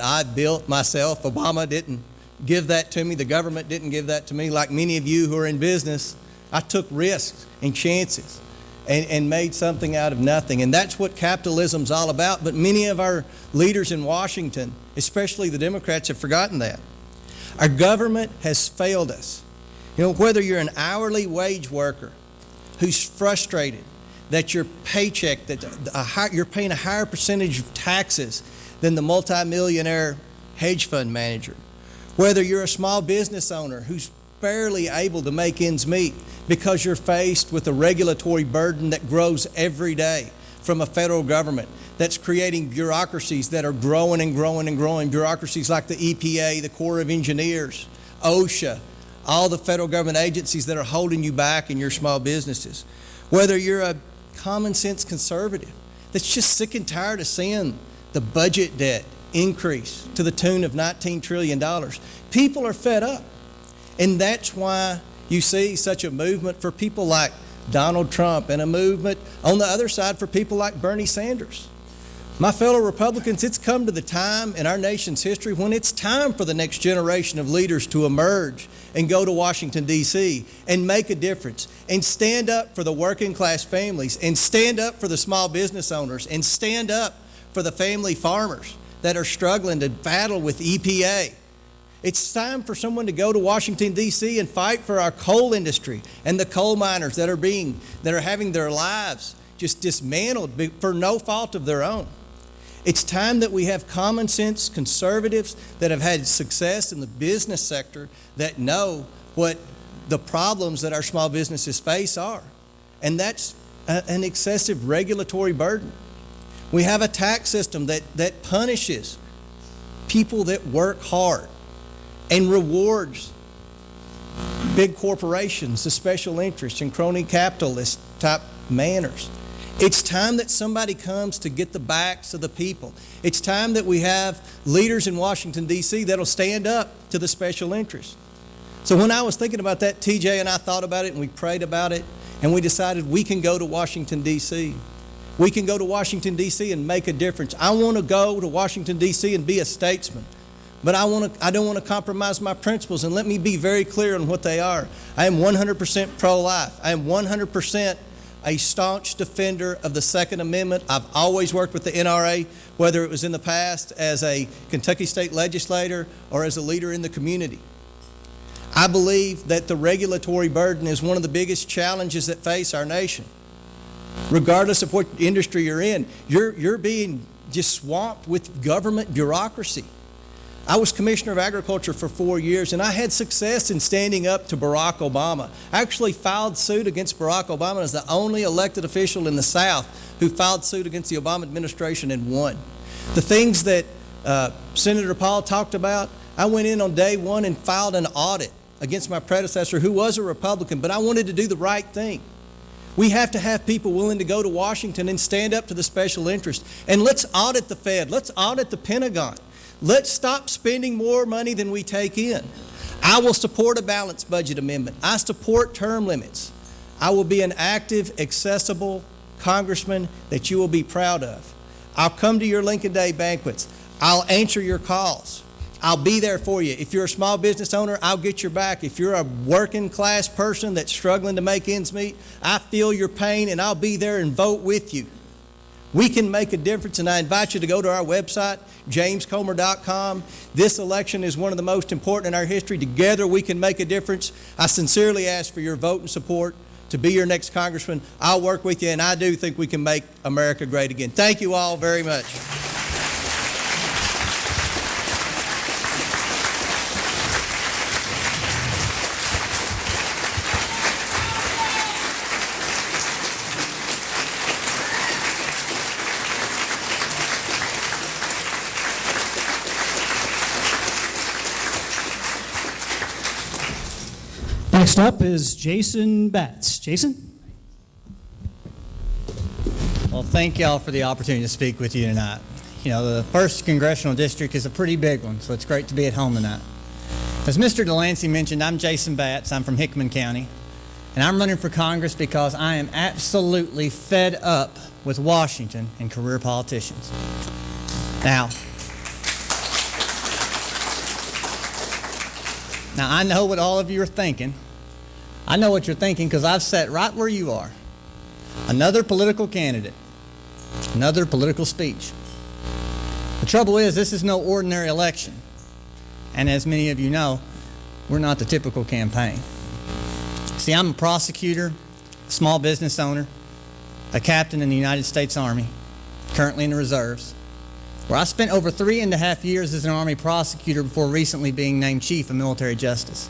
I've built myself. Obama didn't give that to me. The government didn't give that to me. Like many of you who are in business, I took risks and chances and made something out of nothing. And that's what capitalism's all about. But many of our leaders in Washington, especially the Democrats, have forgotten that. Our government has failed us. You know, whether you're an hourly wage worker who's frustrated that your paycheck, you're paying a higher percentage of taxes than the multimillionaire hedge fund manager, whether you're a small business owner who's barely able to make ends meet because you're faced with a regulatory burden that grows every day from a federal government that's creating bureaucracies that are growing and growing and growing, bureaucracies like the EPA, the Corps of Engineers, OSHA, all the federal government agencies that are holding you back in your small businesses. Whether you're a common sense conservative that's just sick and tired of seeing the budget debt increase to the tune of $19 trillion. People are fed up. And that's why you see such a movement for people like Donald Trump and a movement on the other side for people like Bernie Sanders. My fellow Republicans, it's come to the time in our nation's history when it's time for the next generation of leaders to emerge and go to Washington, D.C. and make a difference and stand up for the working class families and stand up for the small business owners and stand up for the family farmers that are struggling to battle with EPA. It's time for someone to go to Washington, D.C. and fight for our coal industry and the coal miners that are having their lives just dismantled for no fault of their own. It's time that we have common sense conservatives that have had success in the business sector that know what the problems that our small businesses face are. And that's an excessive regulatory burden. We have a tax system that punishes people that work hard and rewards big corporations, the special interests and crony capitalist type manners. It's time that somebody comes to get the backs of the people. It's time that we have leaders in Washington, D.C. that'll stand up to the special interests. So when I was thinking about that, TJ and I thought about it and we prayed about it, and we decided we can go to Washington, D.C. We can go to Washington, D.C. and make a difference. I want to go to Washington, D.C. and be a statesman. But I don't want to compromise my principles, and let me be very clear on what they are. I am 100% pro-life. I am 100% a staunch defender of the Second Amendment. I've always worked with the NRA, whether it was in the past as a Kentucky state legislator or as a leader in the community. I believe that the regulatory burden is one of the biggest challenges that face our nation. Regardless of what industry you're in, you're being just swamped with government bureaucracy. I was Commissioner of Agriculture for 4 years, and I had success in standing up to Barack Obama. I actually filed suit against Barack Obama as the only elected official in the South who filed suit against the Obama administration and won. The things that Senator Paul talked about, I went in on day one and filed an audit against my predecessor, who was a Republican, but I wanted to do the right thing. We have to have people willing to go to Washington and stand up to the special interest. And let's audit the Fed. Let's audit the Pentagon. Let's stop spending more money than we take in. I will support a balanced budget amendment. I support term limits. I will be an active, accessible congressman that you will be proud of. I'll come to your Lincoln Day banquets. I'll answer your calls. I'll be there for you. If you're a small business owner, I'll get your back. If you're a working class person that's struggling to make ends meet, I feel your pain and I'll be there and vote with you. We can make a difference, and I invite you to go to our website, jamescomer.com. This election is one of the most important in our history. Together we can make a difference. I sincerely ask for your vote and support to be your next congressman. I'll work with you, and I do think we can make America great again. Thank you all very much. Next up is Jason Batts. Jason? Well, thank y'all for the opportunity to speak with you tonight. You know, the 1st Congressional District is a pretty big one, so it's great to be at home tonight. As Mr. Delancey mentioned, I'm Jason Batts. I'm from Hickman County, and I'm running for Congress because I am absolutely fed up with Washington and career politicians. Now, I know what all of you are thinking. I know what you're thinking because I've sat right where you are. Another political candidate, another political speech. The trouble is, this is no ordinary election. And as many of you know, we're not the typical campaign. See, I'm a prosecutor, small business owner, a captain in the United States Army, currently in the reserves, where I spent over 3.5 years as an Army prosecutor before recently being named Chief of Military Justice.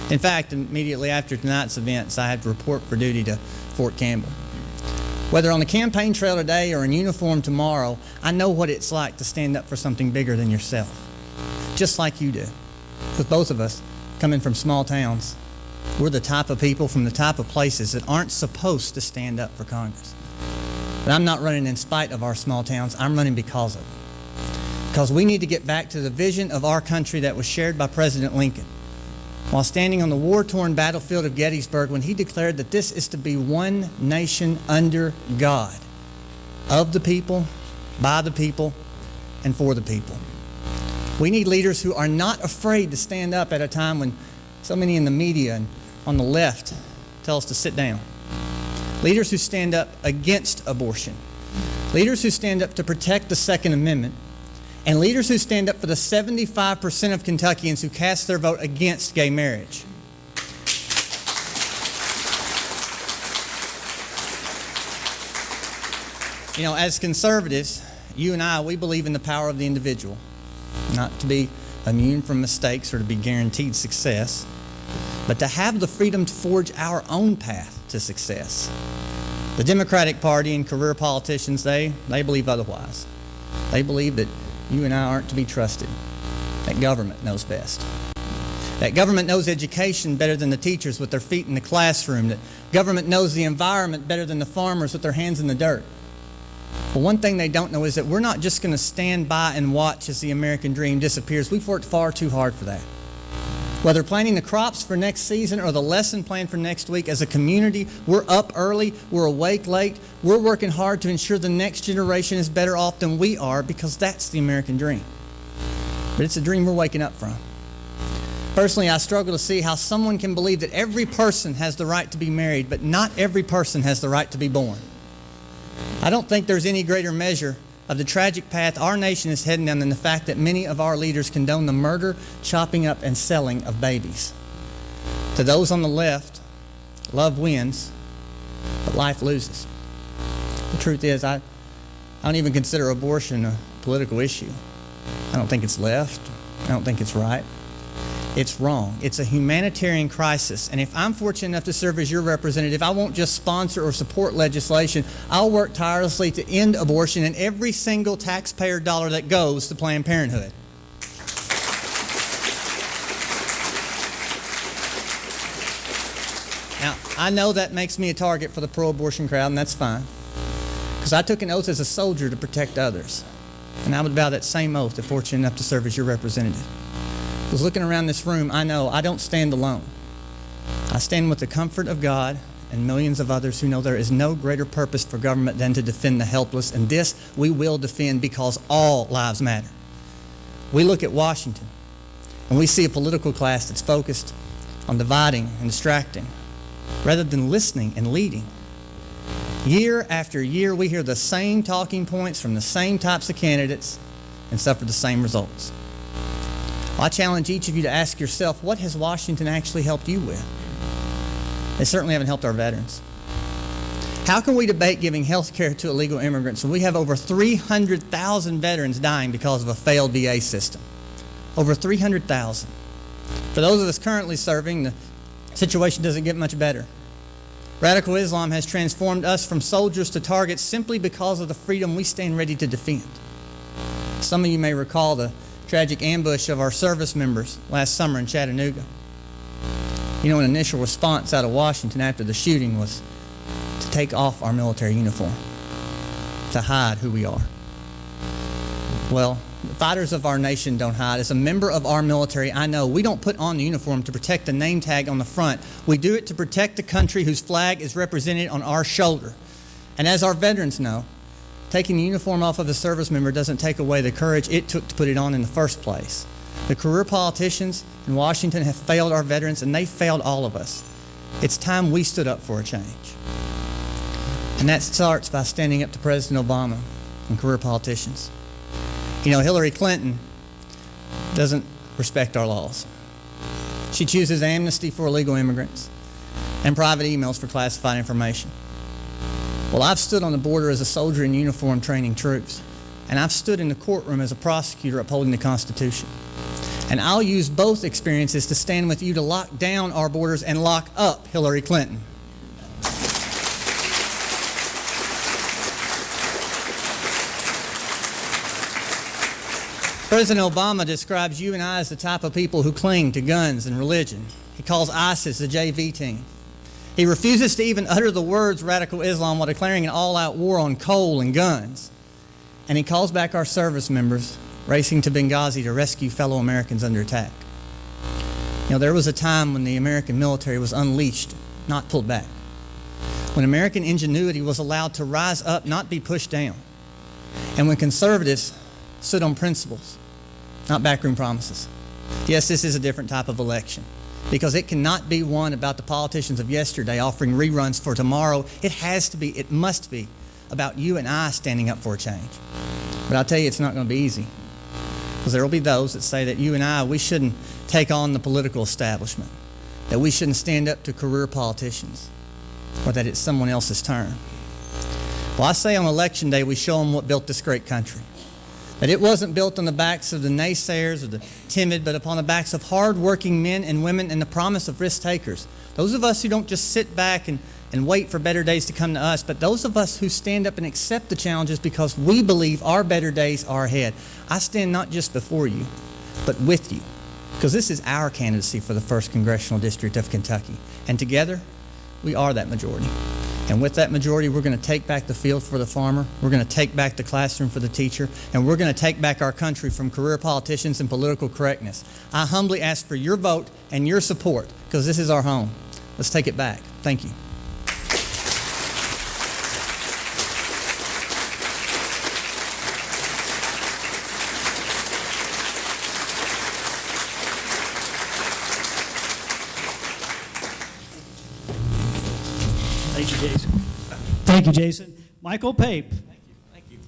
In fact, immediately after tonight's events, I had to report for duty to Fort Campbell. Whether on the campaign trail today or in uniform tomorrow, I know what it's like to stand up for something bigger than yourself, just like you do. With both of us coming from small towns, we're the type of people from the type of places that aren't supposed to stand up for Congress. But I'm not running in spite of our small towns. I'm running because of them. Because we need to get back to the vision of our country that was shared by President Lincoln while standing on the war-torn battlefield of Gettysburg when he declared that this is to be one nation under God, of the people, by the people, and for the people. We need leaders who are not afraid to stand up at a time when so many in the media and on the left tell us to sit down. Leaders who stand up against abortion. Leaders who stand up to protect the Second Amendment. And leaders who stand up for the 75% of Kentuckians who cast their vote against gay marriage. You know, as conservatives, you and I, we believe in the power of the individual, not to be immune from mistakes or to be guaranteed success, but to have the freedom to forge our own path to success. The Democratic Party and career politicians, they believe otherwise. They believe that you and I aren't to be trusted, that government knows best. That government knows education better than the teachers with their feet in the classroom, that government knows the environment better than the farmers with their hands in the dirt. But one thing they don't know is that we're not just going to stand by and watch as the American dream disappears. We've worked far too hard for that. Whether planting the crops for next season or the lesson plan for next week, as a community, we're up early, we're awake late, we're working hard to ensure the next generation is better off than we are, because that's the American dream. But it's a dream we're waking up from. Personally, I struggle to see how someone can believe that every person has the right to be married, but not every person has the right to be born. I don't think there's any greater measure of the tragic path our nation is heading down than the fact that many of our leaders condone the murder, chopping up, and selling of babies. To those on the left, love wins, but life loses. The truth is, I don't even consider abortion a political issue. I don't think it's left. I don't think it's right. It's wrong. It's a humanitarian crisis. And if I'm fortunate enough to serve as your representative, I won't just sponsor or support legislation. I'll work tirelessly to end abortion and every single taxpayer dollar that goes to Planned Parenthood. Now, I know that makes me a target for the pro-abortion crowd, and that's fine, because I took an oath as a soldier to protect others. And I would vow that same oath if fortunate enough to serve as your representative. Because looking around this room, I know I don't stand alone. I stand with the comfort of God and millions of others who know there is no greater purpose for government than to defend the helpless, and this we will defend because all lives matter. We look at Washington, and we see a political class that's focused on dividing and distracting, rather than listening and leading. Year after year, we hear the same talking points from the same types of candidates and suffer the same results. I challenge each of you to ask yourself, what has Washington actually helped you with? They certainly haven't helped our veterans. How can we debate giving health care to illegal immigrants when we have over 300,000 veterans dying because of a failed VA system? Over 300,000. For those of us currently serving, the situation doesn't get much better. Radical Islam has transformed us from soldiers to targets simply because of the freedom we stand ready to defend. Some of you may recall the tragic ambush of our service members last summer in Chattanooga. You know, an initial response out of Washington after the shooting was to take off our military uniform, to hide who we are. Well, the fighters of our nation don't hide. As a member of our military, I know we don't put on the uniform to protect the name tag on the front. We do it to protect the country whose flag is represented on our shoulder. And as our veterans know, taking the uniform off of a service member doesn't take away the courage it took to put it on in the first place. The career politicians in Washington have failed our veterans, and they failed all of us. It's time we stood up for a change. And that starts by standing up to President Obama and career politicians. You know, Hillary Clinton doesn't respect our laws. She chooses amnesty for illegal immigrants and private emails for classified information. Well, I've stood on the border as a soldier in uniform training troops, and I've stood in the courtroom as a prosecutor upholding the Constitution. And I'll use both experiences to stand with you to lock down our borders and lock up Hillary Clinton. President Obama describes you and I as the type of people who cling to guns and religion. He calls ISIS the JV team. He refuses to even utter the words radical Islam while declaring an all-out war on coal and guns. And he calls back our service members racing to Benghazi to rescue fellow Americans under attack. You know, there was a time when the American military was unleashed, not pulled back. When American ingenuity was allowed to rise up, not be pushed down. And when conservatives stood on principles, not backroom promises. Yes, this is a different type of election, because it cannot be one about the politicians of yesterday offering reruns for tomorrow. It must be about you and I standing up for a change. But I'll tell you, it's not going to be easy, because there will be those that say that you and I, we shouldn't take on the political establishment, that we shouldn't stand up to career politicians, or that it's someone else's turn. Well, I say on Election Day, we show them what built this great country. That it wasn't built on the backs of the naysayers or the timid, but upon the backs of hard-working men and women and the promise of risk-takers. Those of us who don't just sit back and wait for better days to come to us, but those of us who stand up and accept the challenges because we believe our better days are ahead. I stand not just before you, but with you, because this is our candidacy for the 1st Congressional District of Kentucky. And together, we are that majority. And with that majority, we're going to take back the field for the farmer, we're going to take back the classroom for the teacher, and we're going to take back our country from career politicians and political correctness. I humbly ask for your vote and your support, because this is our home. Let's take it back. Thank you. Thank you, Jason. Thank you, Jason. Michael Pape. Thank you.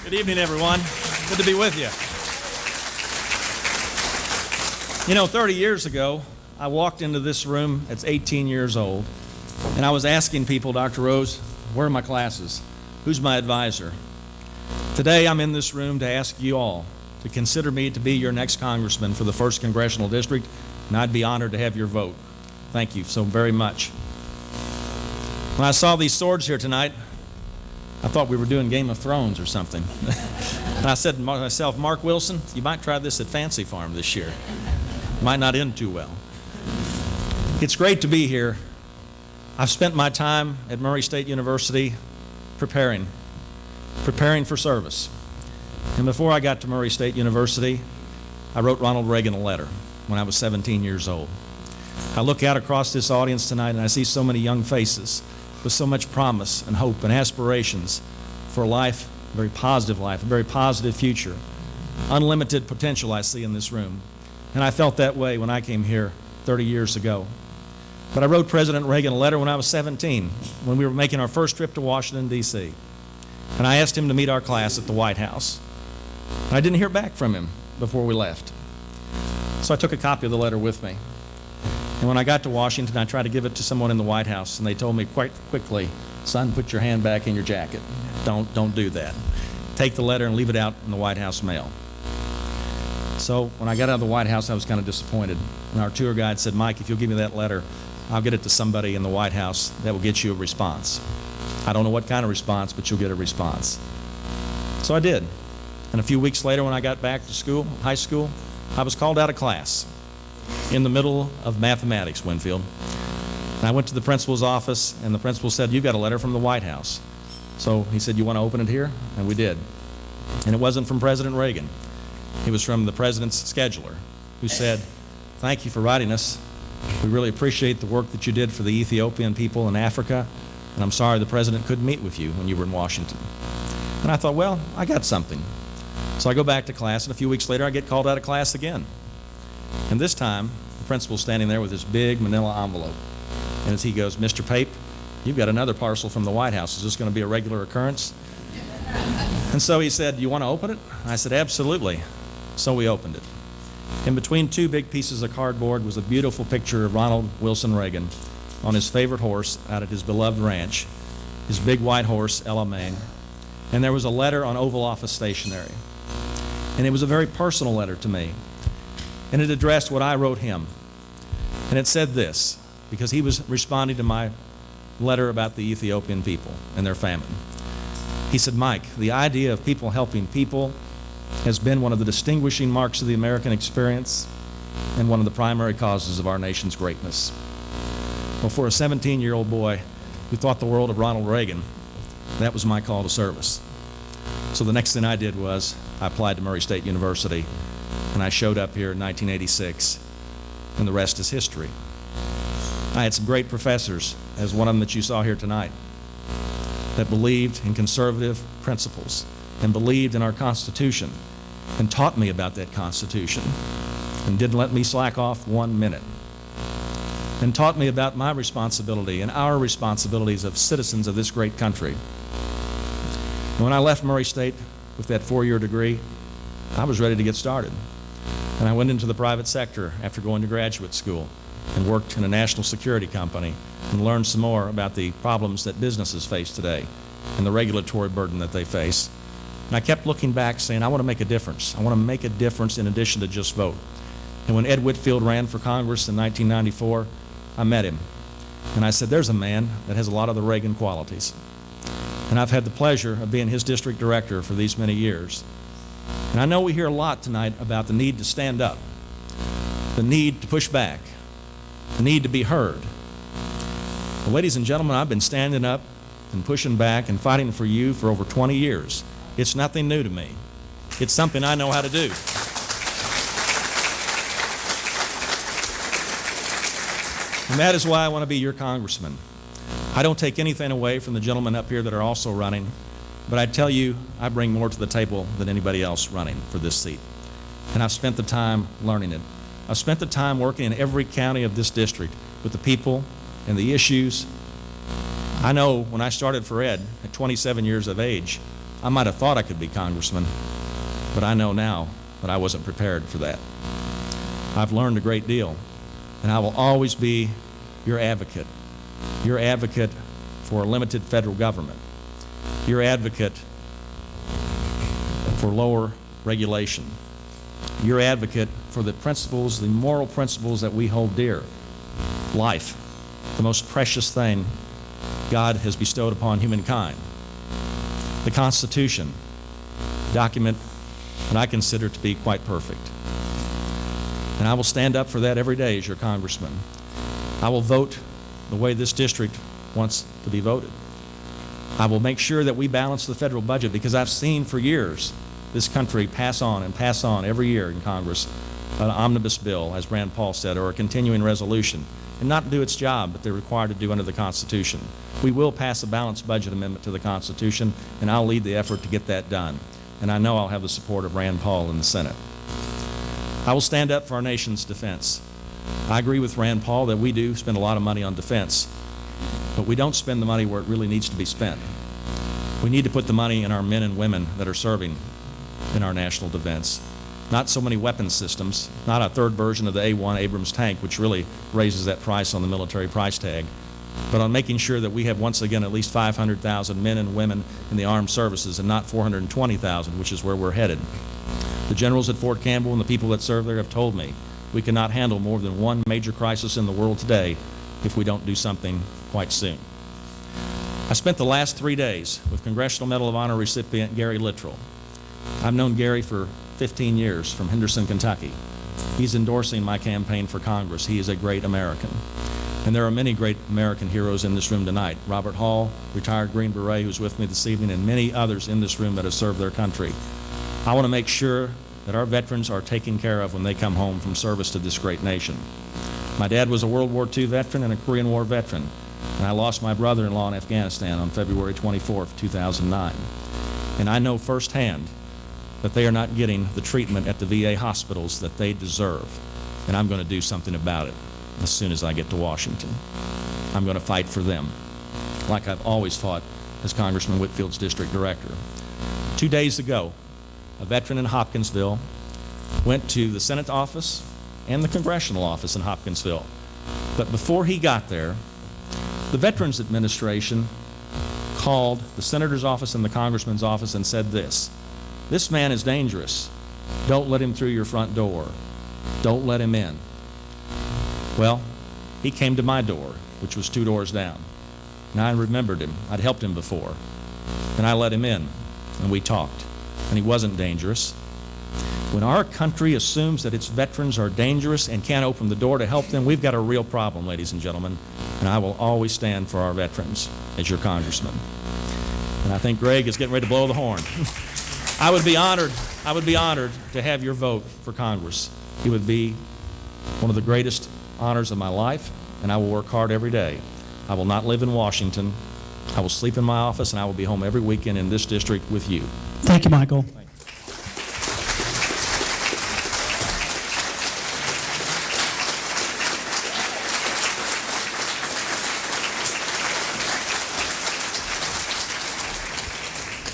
Good evening, everyone. Good to be with you. You know, 30 years ago, I walked into this room at 18 years old, and I was asking people, Dr. Rose, where are my classes? Who's my advisor? Today, I'm in this room to ask you all to consider me to be your next congressman for the 1st Congressional District, and I'd be honored to have your vote. Thank you so very much. When I saw these swords here tonight, I thought we were doing Game of Thrones or something. And I said to myself, Mark Wilson, you might try this at Fancy Farm this year. Might not end too well. It's great to be here. I've spent my time at Murray State University preparing for service. And before I got to Murray State University, I wrote Ronald Reagan a letter when I was 17 years old. I look out across this audience tonight and I see so many young faces with so much promise and hope and aspirations for a life, a very positive future. Unlimited potential I see in this room. And I felt that way when I came here 30 years ago. But I wrote President Reagan a letter when I was 17, when we were making our first trip to Washington, D.C. And I asked him to meet our class at the White House. And I didn't hear back from him before we left. So I took a copy of the letter with me. And when I got to Washington, I tried to give it to someone in the White House, and they told me quite quickly, son, put your hand back in your jacket. Don't do that. Take the letter and leave it out in the White House mail. So when I got out of the White House, I was kind of disappointed. And our tour guide said, Mike, if you'll give me that letter, I'll get it to somebody in the White House that will get you a response. I don't know what kind of response, but you'll get a response. So I did. And a few weeks later, when I got back to school, high school, I was called out of class in the middle of mathematics, Winfield. And I went to the principal's office, and the principal said, you've got a letter from the White House. So he said, you want to open it here? And we did. And it wasn't from President Reagan. It was from the president's scheduler, who said, thank you for writing us. We really appreciate the work that you did for the Ethiopian people in Africa, and I'm sorry the president couldn't meet with you when you were in Washington. And I thought, well, I got something. So I go back to class, and a few weeks later, I get called out of class again. And this time, the principal's standing there with this big manila envelope. And as he goes, Mr. Pape, you've got another parcel from the White House. Is this going to be a regular occurrence? And so he said, you want to open it? I said, absolutely. So we opened it. In between two big pieces of cardboard was a beautiful picture of Ronald Wilson Reagan on his favorite horse out at his beloved ranch, his big white horse, Ella Main. And there was a letter on Oval Office stationery. And it was a very personal letter to me. And it addressed what I wrote him. And it said this, because he was responding to my letter about the Ethiopian people and their famine. He said, Mike, the idea of people helping people has been one of the distinguishing marks of the American experience and one of the primary causes of our nation's greatness. Well, for a 17-year-old boy who thought the world of Ronald Reagan, that was my call to service. So the next thing I did was I applied to Murray State University, and I showed up here in 1986, and the rest is history. I had some great professors, as one of them that you saw here tonight, that believed in conservative principles and believed in our Constitution and taught me about that Constitution and didn't let me slack off 1 minute, and taught me about my responsibility and our responsibilities of citizens of this great country. And when I left Murray State with that 4-year degree, I was ready to get started. And I went into the private sector after going to graduate school and worked in a national security company and learned some more about the problems that businesses face today and the regulatory burden that they face. And I kept looking back saying, I want to make a difference. I want to make a difference in addition to just vote. And when Ed Whitfield ran for Congress in 1994, I met him. And I said, there's a man that has a lot of the Reagan qualities. And I've had the pleasure of being his district director for these many years. And I know we hear a lot tonight about the need to stand up, the need to push back, the need to be heard. Well, ladies and gentlemen, I've been standing up and pushing back and fighting for you for over 20 years. It's nothing new to me. It's something I know how to do. And that is why I want to be your congressman. I don't take anything away from the gentlemen up here that are also running, but I tell you, I bring more to the table than anybody else running for this seat. And I've spent the time learning it. I've spent the time working in every county of this district with the people and the issues. I know when I started for Ed at 27 years of age, I might have thought I could be congressman, but I know now that I wasn't prepared for that. I've learned a great deal, and I will always be your advocate for a limited federal government, your advocate for lower regulation, your advocate for the principles, the moral principles that we hold dear. Life, the most precious thing God has bestowed upon humankind. The Constitution, a document that I consider to be quite perfect. And I will stand up for that every day as your congressman. I will vote the way this district wants to be voted. I will make sure that we balance the federal budget, because I've seen for years this country pass on every year in Congress an omnibus bill, as Rand Paul said, or a continuing resolution, and not do its job that they're required to do under the Constitution. We will pass a balanced budget amendment to the Constitution, and I'll lead the effort to get that done. And I know I'll have the support of Rand Paul in the Senate. I will stand up for our nation's defense. I agree with Rand Paul that we do spend a lot of money on defense, but we don't spend the money where it really needs to be spent. We need to put the money in our men and women that are serving in our national defense. Not so many weapons systems, not a third version of the A-1 Abrams tank, which really raises that price on the military price tag, but on making sure that we have once again at least 500,000 men and women in the armed services and not 420,000, which is where we're headed. The generals at Fort Campbell and the people that serve there have told me we cannot handle more than one major crisis in the world today if we don't do something quite soon. I spent the last 3 days with Congressional Medal of Honor recipient Gary Littrell. I've known Gary for 15 years from Henderson, Kentucky. He's endorsing my campaign for Congress. He is a great American. And there are many great American heroes in this room tonight. Robert Hall, retired Green Beret, who's with me this evening, and many others in this room that have served their country. I want to make sure that our veterans are taken care of when they come home from service to this great nation. My dad was a World War II veteran and a Korean War veteran, and I lost my brother-in-law in Afghanistan on February 24th, 2009. And I know firsthand that they are not getting the treatment at the VA hospitals that they deserve, and I'm going to do something about it as soon as I get to Washington. I'm going to fight for them, like I've always fought as Congressman Whitfield's district director. 2 days ago, a veteran in Hopkinsville went to the Senate office and the Congressional office in Hopkinsville. But before he got there, the Veterans Administration called the senator's office and the congressman's office and said this man is dangerous. Don't let him through your front door. Don't let him in. Well, he came to my door, which was 2 doors down. And I remembered him. I'd helped him before. And I let him in, and we talked. And he wasn't dangerous. When our country assumes that its veterans are dangerous and can't open the door to help them, we've got a real problem, ladies and gentlemen. And I will always stand for our veterans as your congressman. And I think Greg is getting ready to blow the horn. I would be honored to have your vote for Congress. It would be one of the greatest honors of my life, and I will work hard every day. I will not live in Washington. I will sleep in my office, and I will be home every weekend in this district with you. Thank you, Michael.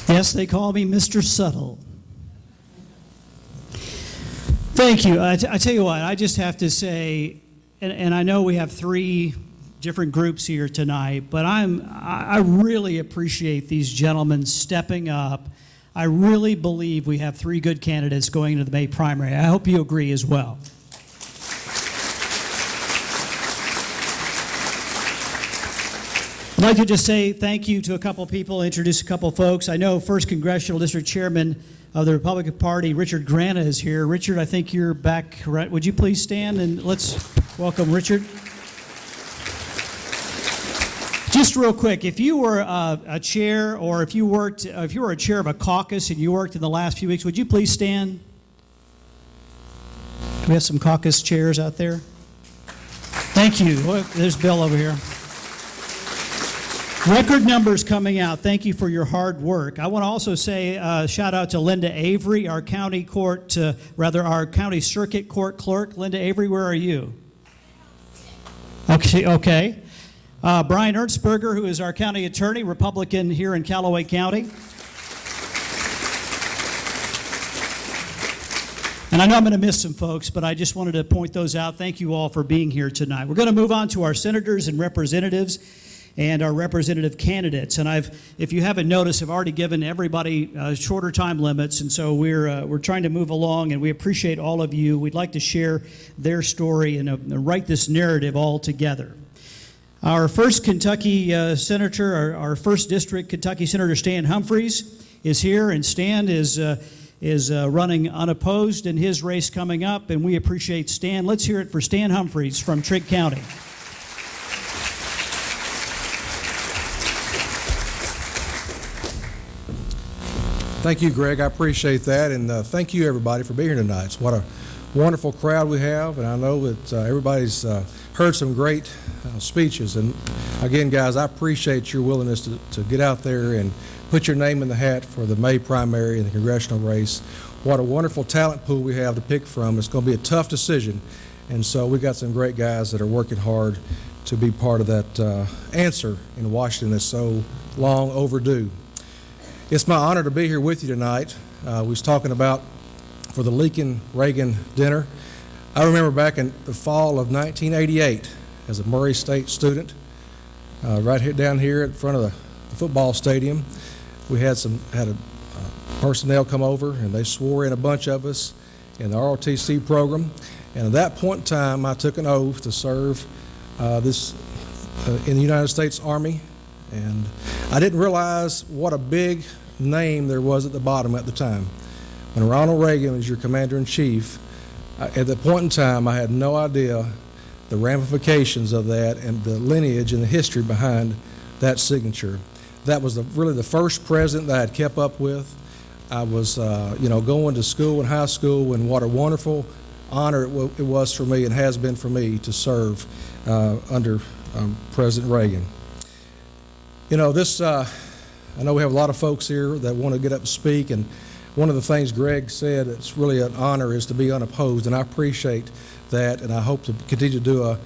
Yes, they call me Mr. Subtle. Thank you. I tell you what, I just have to say, and I know we have 3 different groups here tonight, but I really appreciate these gentlemen stepping up. I really believe we have 3 good candidates going into the May primary. I hope you agree as well. I'd like to just say thank you to a couple people, introduce a couple folks. I know First Congressional District Chairman of the Republican Party, Richard Grana, is here. Richard, I think you're back. Would you please stand and let's welcome Richard. Just real quick, if you were a chair, or if you were a chair of a caucus and you worked in the last few weeks, would you please stand? Do we have some caucus chairs out there? Thank you. Look, there's Bill over here. Record numbers coming out. Thank you for your hard work. I want to also say shout out to Linda Avery, our county circuit court clerk. Linda Avery, where are you? Okay. Brian Ernstberger, who is our county attorney, Republican here in Calloway County. And I know I'm going to miss some folks, but I just wanted to point those out. Thank you all for being here tonight. We're going to move on to our senators and representatives and our representative candidates. And if you haven't noticed, I've already given everybody shorter time limits, and so we're trying to move along, and we appreciate all of you. We'd like to share their story and write this narrative all together. Our first Kentucky senator, our first district Kentucky Senator Stan Humphreys is here, and Stan is running unopposed in his race coming up, and we appreciate Stan. Let's hear it for Stan Humphreys from Trigg County. Thank you, Greg. I appreciate that, and thank you, everybody, for being here tonight. What a wonderful crowd we have, and I know that everybody's heard some great speeches. And again, guys, I appreciate your willingness to get out there and put your name in the hat for the May primary and the congressional race. What a wonderful talent pool we have to pick from. It's going to be a tough decision, and so we've got some great guys that are working hard to be part of that answer in Washington that's so long overdue. It's my honor to be here with you tonight. We was talking about for the Lincoln-Reagan Dinner. I remember back in the fall of 1988 as a Murray State student, right here down here in front of the football stadium. We had personnel come over, and they swore in a bunch of us in the ROTC program. And at that point in time, I took an oath to serve in the United States Army. And I didn't realize what a big name there was at the bottom at the time. When Ronald Reagan was your commander-in-chief, at that point in time, I had no idea the ramifications of that and the lineage and the history behind that signature. That was really the first president that I had kept up with. I was, going to school in high school, and what a wonderful honor it was for me and has been for me to serve under President Reagan. I know we have a lot of folks here that want to get up and speak, and one of the things Greg said, it's really an honor, is to be unopposed, and I appreciate that, and I hope to continue to do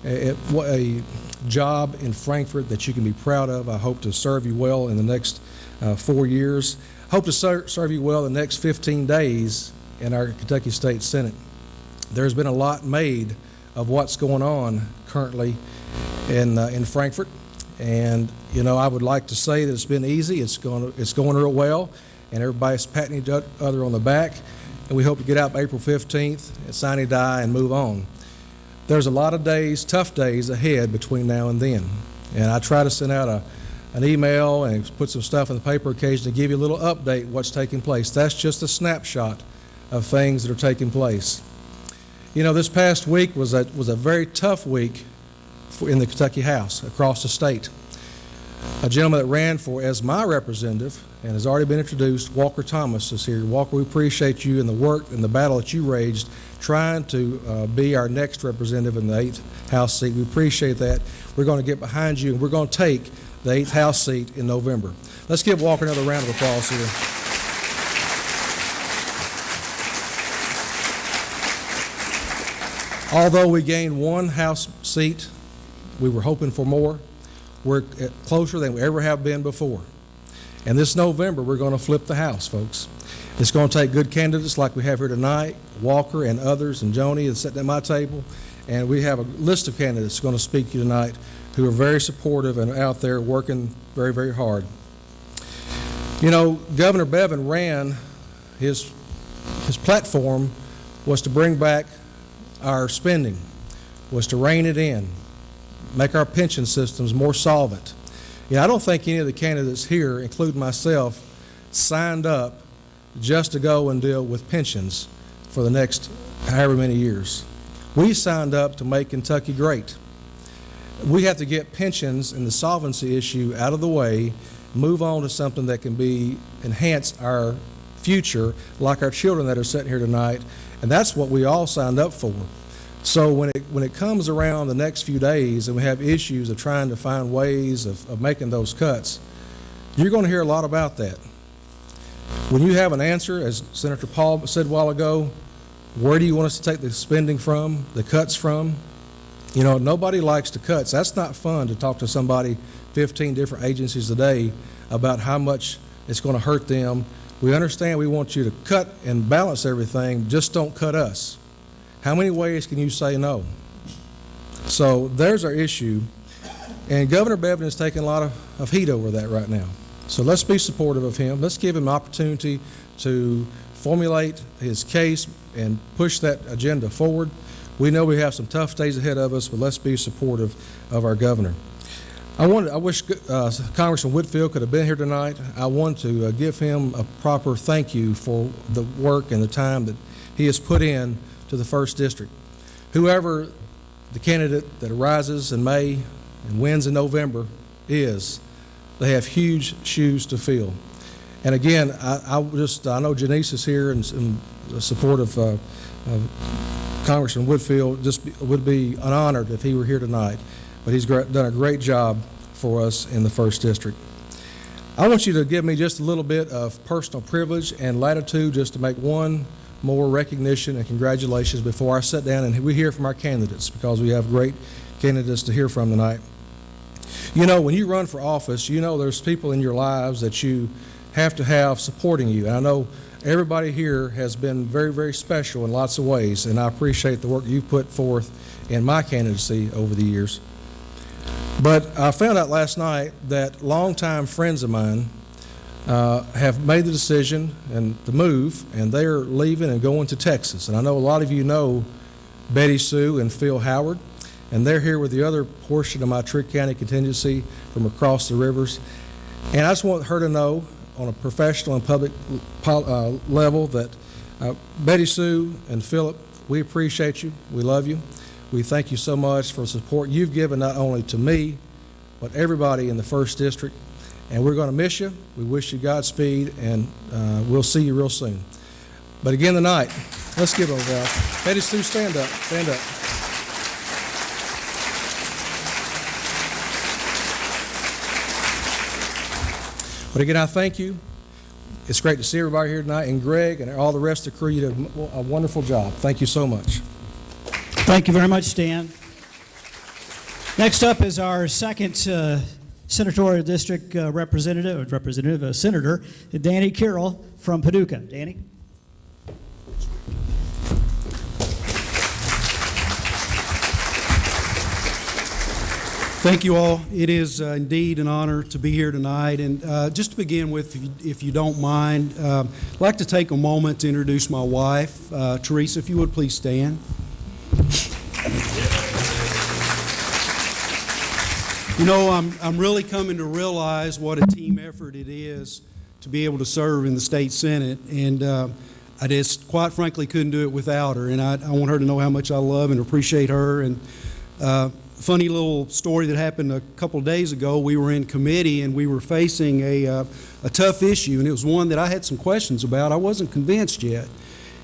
a job in Frankfort that you can be proud of. I hope to serve you well in the next 4 years. I hope to serve you well in the next 15 days in our Kentucky State Senate. There's been a lot made of what's going on currently in Frankfort. And I would like to say that it's been easy. It's going real well, and everybody's patting each other on the back. And we hope to get out by April 15th and sine die and move on. There's a lot of days, tough days ahead between now and then. And I try to send out an email and put some stuff in the paper occasionally to give you a little update what's taking place. That's just a snapshot of things that are taking place. This past week was a very tough week in the Kentucky House across the state. A gentleman that ran as my representative and has already been introduced, Walker Thomas, is here. Walker, we appreciate you and the work and the battle that you waged trying to be our next representative in the 8th House seat. We appreciate that. We're going to get behind you, and we're going to take the 8th House seat in November. Let's give Walker another round of applause here. Although we gained one House seat, we were hoping for more. We're closer than we ever have been before. And this November, we're going to flip the House, folks. It's going to take good candidates like we have here tonight, Walker and others, and Joni is sitting at my table. And we have a list of candidates going to speak to you tonight who are very supportive and out there working very, very hard. Governor Bevin ran, his platform was to bring back our spending, was to rein it in, make our pension systems more solvent. I don't think any of the candidates here, including myself, signed up just to go and deal with pensions for the next however many years. We signed up to make Kentucky great. We have to get pensions and the solvency issue out of the way, move on to something that can enhance our future, like our children that are sitting here tonight, and that's what we all signed up for. So when it comes around the next few days and we have issues of trying to find ways of making those cuts, you're going to hear a lot about that. When you have an answer, as Senator Paul said a while ago, where do you want us to take the spending from, the cuts from? You know, nobody likes to cuts. That's not fun to talk to somebody, 15 different agencies a day, about how much it's going to hurt them. We understand we want you to cut and balance everything, just don't cut us. How many ways can you say no? So there's our issue, and Governor Bevin is taking a lot of heat over that right now. So let's be supportive of him. Let's give him an opportunity to formulate his case and push that agenda forward. We know we have some tough days ahead of us, but let's be supportive of our governor. I wish Congressman Whitfield could have been here tonight. I want to give him a proper thank you for the work and the time that he has put in to the 1st District. Whoever the candidate that arises in May and wins in November is, they have huge shoes to fill. And again, I know Janice is here in support of Congressman Whitfield. Would be honored if he were here tonight. But he's done a great job for us in the 1st District. I want you to give me just a little bit of personal privilege and latitude just to make one more recognition and congratulations before I sit down and we hear from our candidates, because we have great candidates to hear from tonight. You know, when you run for office, you know there's people in your lives that you have to have supporting you. And I know everybody here has been very, very special in lots of ways, and I appreciate the work you've put forth in my candidacy over the years. But I found out last night that longtime friends of mine have made the decision and the move, and they are leaving and going to Texas. And I know a lot of you know Betty Sue and Phil Howard, and they're here with the other portion of my Trigg County contingency from across the rivers. And I just want her to know on a professional and public level that Betty Sue and Philip, we appreciate you. We love you. We thank you so much for the support you've given not only to me, but everybody in the 1st District. And we're going to miss you. We wish you Godspeed, and we'll see you real soon. But again tonight, let's give it a round. Betty Sue, stand up. Stand up. But again, I thank you. It's great to see everybody here tonight, and Greg and all the rest of the crew. You did a wonderful job. Thank you so much. Thank you very much, Stan. Next up is our second senatorial district Senator Danny Carroll from Paducah. Danny. Thank you all. It is indeed an honor to be here tonight. And just to begin with, if you don't mind, I'd like to take a moment to introduce my wife. Teresa, if you would please stand. You know, I'm really coming to realize what a team effort it is to be able to serve in the state Senate. And I just, quite frankly, couldn't do it without her. And I want her to know how much I love and appreciate her. And funny little story that happened a couple of days ago. We were in committee and we were facing a tough issue, and it was one that I had some questions about. I wasn't convinced yet.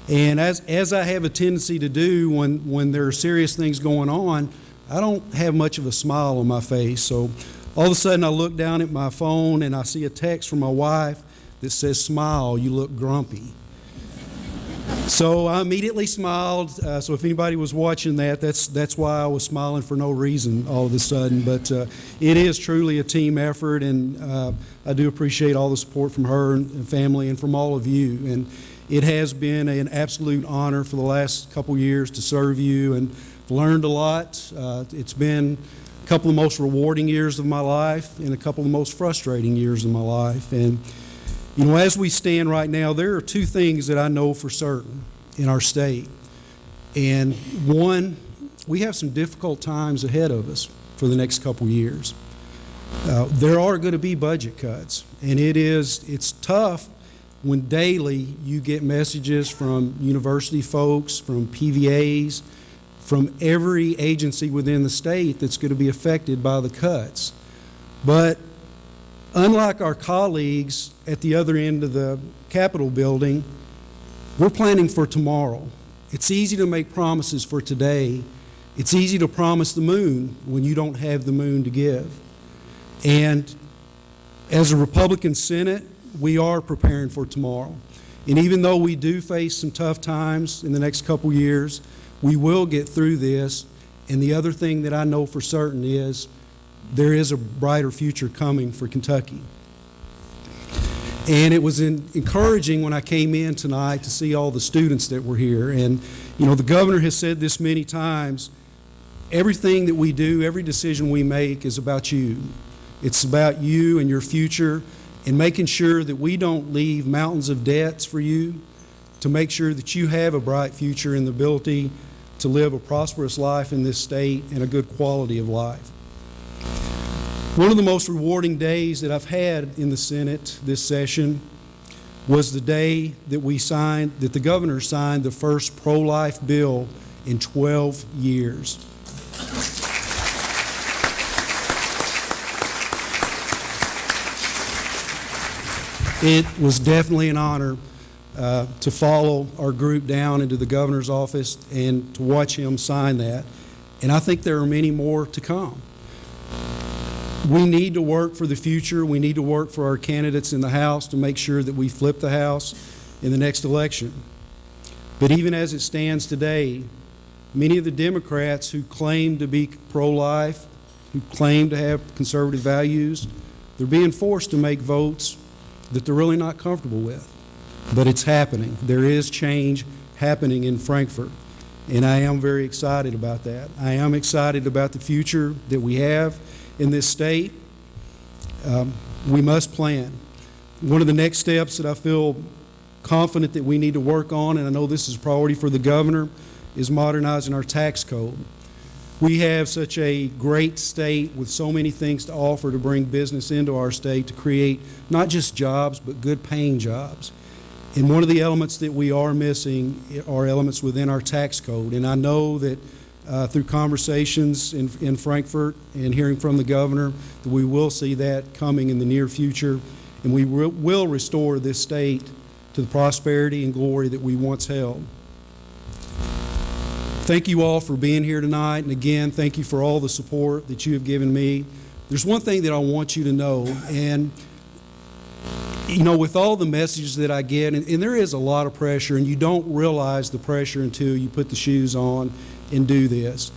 And as I have a tendency to do when there are serious things going on, I don't have much of a smile on my face. So all of a sudden I look down at my phone and I see a text from my wife that says, "Smile, you look grumpy." So I immediately smiled. So if anybody was watching that's why I was smiling for no reason all of a sudden. But it is truly a team effort, and I do appreciate all the support from her and family and from all of you. And it has been an absolute honor for the last couple years to serve you, and learned a lot. It's been a couple of the most rewarding years of my life and a couple of the most frustrating years of my life. And you know, as we stand right now, there are two things that I know for certain in our state. And one, we have some difficult times ahead of us for the next couple years. There are going to be budget cuts, and it's tough when daily you get messages from university folks, from PVAs, from every agency within the state that's going to be affected by the cuts. But unlike our colleagues at the other end of the Capitol building, we're planning for tomorrow. It's easy to make promises for today. It's easy to promise the moon when you don't have the moon to give. And as a Republican Senate, we are preparing for tomorrow. And even though we do face some tough times in the next couple years, we will get through this. And the other thing that I know for certain is there is a brighter future coming for Kentucky. And it was encouraging when I came in tonight to see all the students that were here. And, you know, the governor has said this many times, everything that we do, every decision we make is about you. It's about you and your future and making sure that we don't leave mountains of debts for you, to make sure that you have a bright future and the ability to live a prosperous life in this state and a good quality of life. One of the most rewarding days that I've had in the Senate this session was the day that the governor signed the first pro-life bill in 12 years. It was definitely an honor to follow our group down into the governor's office and to watch him sign that. And I think there are many more to come. We need to work for the future. We need to work for our candidates in the House to make sure that we flip the House in the next election. But even as it stands today, many of the Democrats who claim to be pro-life, who claim to have conservative values, they're being forced to make votes that they're really not comfortable with. But it's happening. There is change happening in Frankfort, and I am very excited about that. I am excited about the future that we have in this state. We must plan. One of the next steps that I feel confident that we need to work on, and I know this is a priority for the governor, is modernizing our tax code. We have such a great state with so many things to offer to bring business into our state to create not just jobs, but good paying jobs. And one of the elements that we are missing are elements within our tax code. And I know that through conversations in Frankfort and hearing from the governor, that we will see that coming in the near future, and we will restore this state to the prosperity and glory that we once held. Thank you all for being here tonight, and again, thank you for all the support that you have given me. There's one thing that I want you to know, and you know, with all the messages that I get, and there is a lot of pressure, and you don't realize the pressure until you put the shoes on and do this.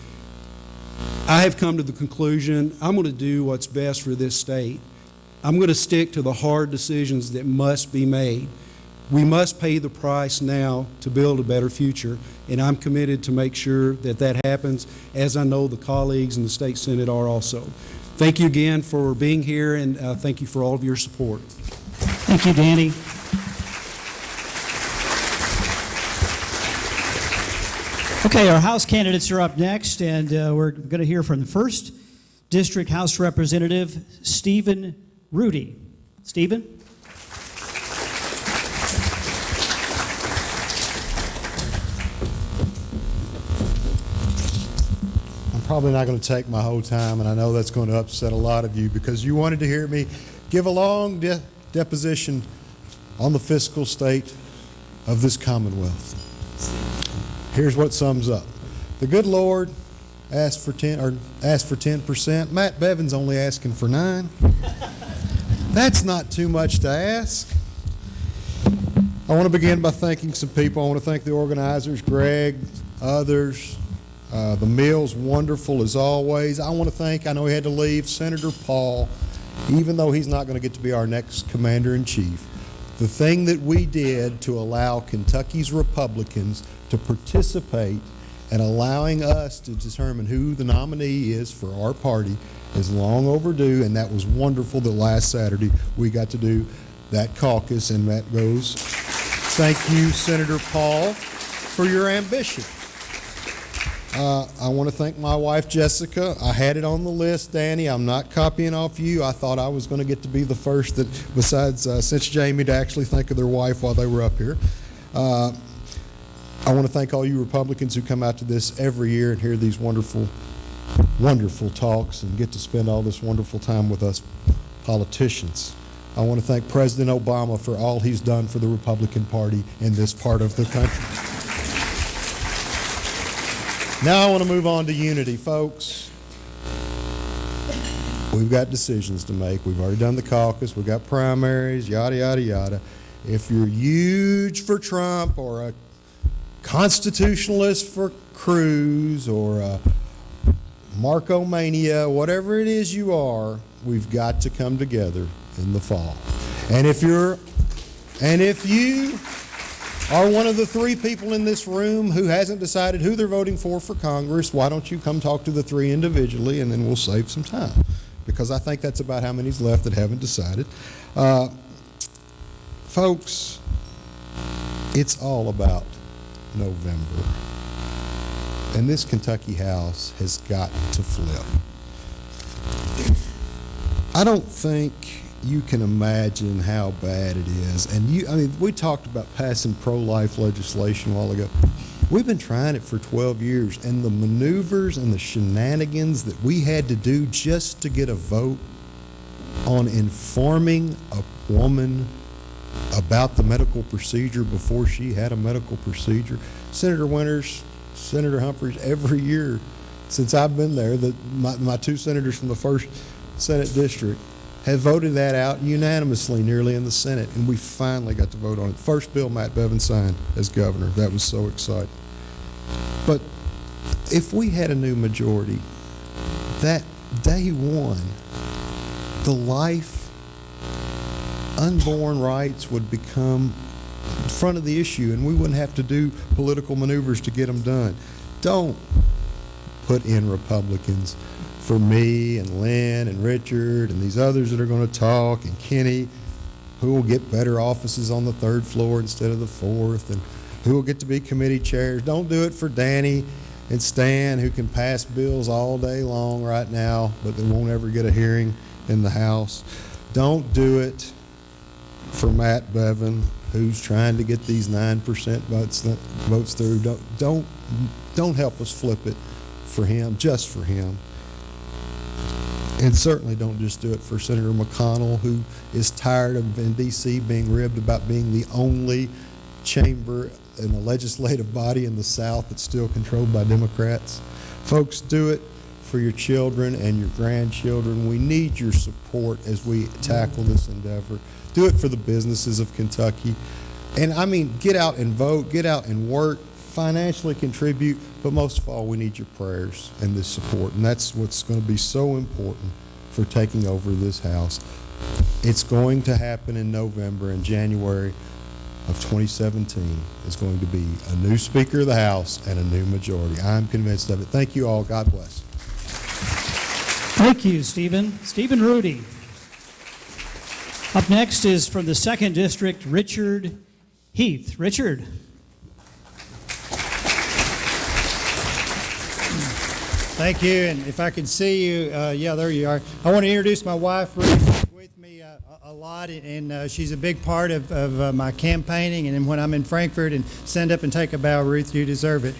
I have come to the conclusion I'm going to do what's best for this state. I'm going to stick to the hard decisions that must be made. We must pay the price now to build a better future, and I'm committed to make sure that that happens, as I know the colleagues in the state Senate are also. Thank you again for being here, and thank you for all of your support. Thank you, Danny. Okay, our House candidates are up next, and we're going to hear from the 1st District House Representative, Stephen Rudy. Stephen? Probably not going to take my whole time, and I know that's going to upset a lot of you because you wanted to hear me give a long deposition on the fiscal state of this Commonwealth. Here's what sums up. The good Lord asked for 10%. Matt Bevin's only asking for 9%. That's not too much to ask. I want to begin by thanking some people. I want to thank the organizers, Greg, others. The meal's wonderful as always. I want to thank, I know he had to leave, Senator Paul, even though he's not going to get to be our next commander-in-chief. The thing that we did to allow Kentucky's Republicans to participate and allowing us to determine who the nominee is for our party is long overdue, and that was wonderful that last Saturday we got to do that caucus, and that goes. Thank you, Senator Paul, for your ambition. I want to thank my wife, Jessica. I had it on the list, Danny. I'm not copying off you. I thought I was going to get to be the first that, besides since Jamie, to actually think of their wife while they were up here. I want to thank all you Republicans who come out to this every year and hear these wonderful, wonderful talks and get to spend all this wonderful time with us politicians. I want to thank President Obama for all he's done for the Republican Party in this part of the country. Now I want to move on to unity, folks. We've got decisions to make. We've already done the caucus. We've got primaries, yada, yada, yada. If you're huge for Trump or a constitutionalist for Cruz or a Marco-mania, whatever it is you are, we've got to come together in the fall. And if you are one of the 3 people in this room who hasn't decided who they're voting for Congress, why don't you come talk to the 3 individually, and then we'll save some time, because I think that's about how many's left that haven't decided. Folks, it's all about November. And this Kentucky House has got to flip. I don't think you can imagine how bad it is. And we talked about passing pro-life legislation a while ago. We've been trying it for 12 years, and the maneuvers and the shenanigans that we had to do just to get a vote on informing a woman about the medical procedure before she had a medical procedure. Senator Winters, Senator Humphreys, every year since I've been there, my 2 senators from the 1st Senate District have voted that out unanimously nearly in the Senate, and we finally got to vote on it. First bill Matt Bevin signed as governor. That was so exciting. But if we had a new majority, that day one, the life, unborn rights would become front of the issue, and we wouldn't have to do political maneuvers to get them done. Don't put in Republicans for me and Lynn and Richard and these others that are going to talk, and Kenny, who will get better offices on the 3rd floor instead of the 4th, and who will get to be committee chairs. Don't do it for Danny and Stan, who can pass bills all day long right now, but they won't ever get a hearing in the House. Don't do it for Matt Bevin, who's trying to get these 9% votes through. Don't help us flip it for him, just for him. And certainly don't just do it for Senator McConnell, who is tired of in D.C. being ribbed about being the only chamber in a legislative body in the South that's still controlled by Democrats. Folks, do it for your children and your grandchildren. We need your support as we tackle this endeavor. Do it for the businesses of Kentucky. And I mean, get out and vote, get out and work, financially contribute, but most of all, we need your prayers and this support. And that's what's going to be so important for taking over this House. It's going to happen in November, and January of 2017 is going to be a new Speaker of the House and a new majority. I'm convinced of it. Thank you all. God bless. Thank you, Stephen. Stephen Rudy. Up next is from the 2nd District, Richard Heath. Richard. Thank you, and if I could see you, yeah, there you are. I want to introduce my wife, Ruth, with me a lot, and she's a big part of my campaigning, and when I'm in Frankfurt, and stand up and take a bow, Ruth, you deserve it.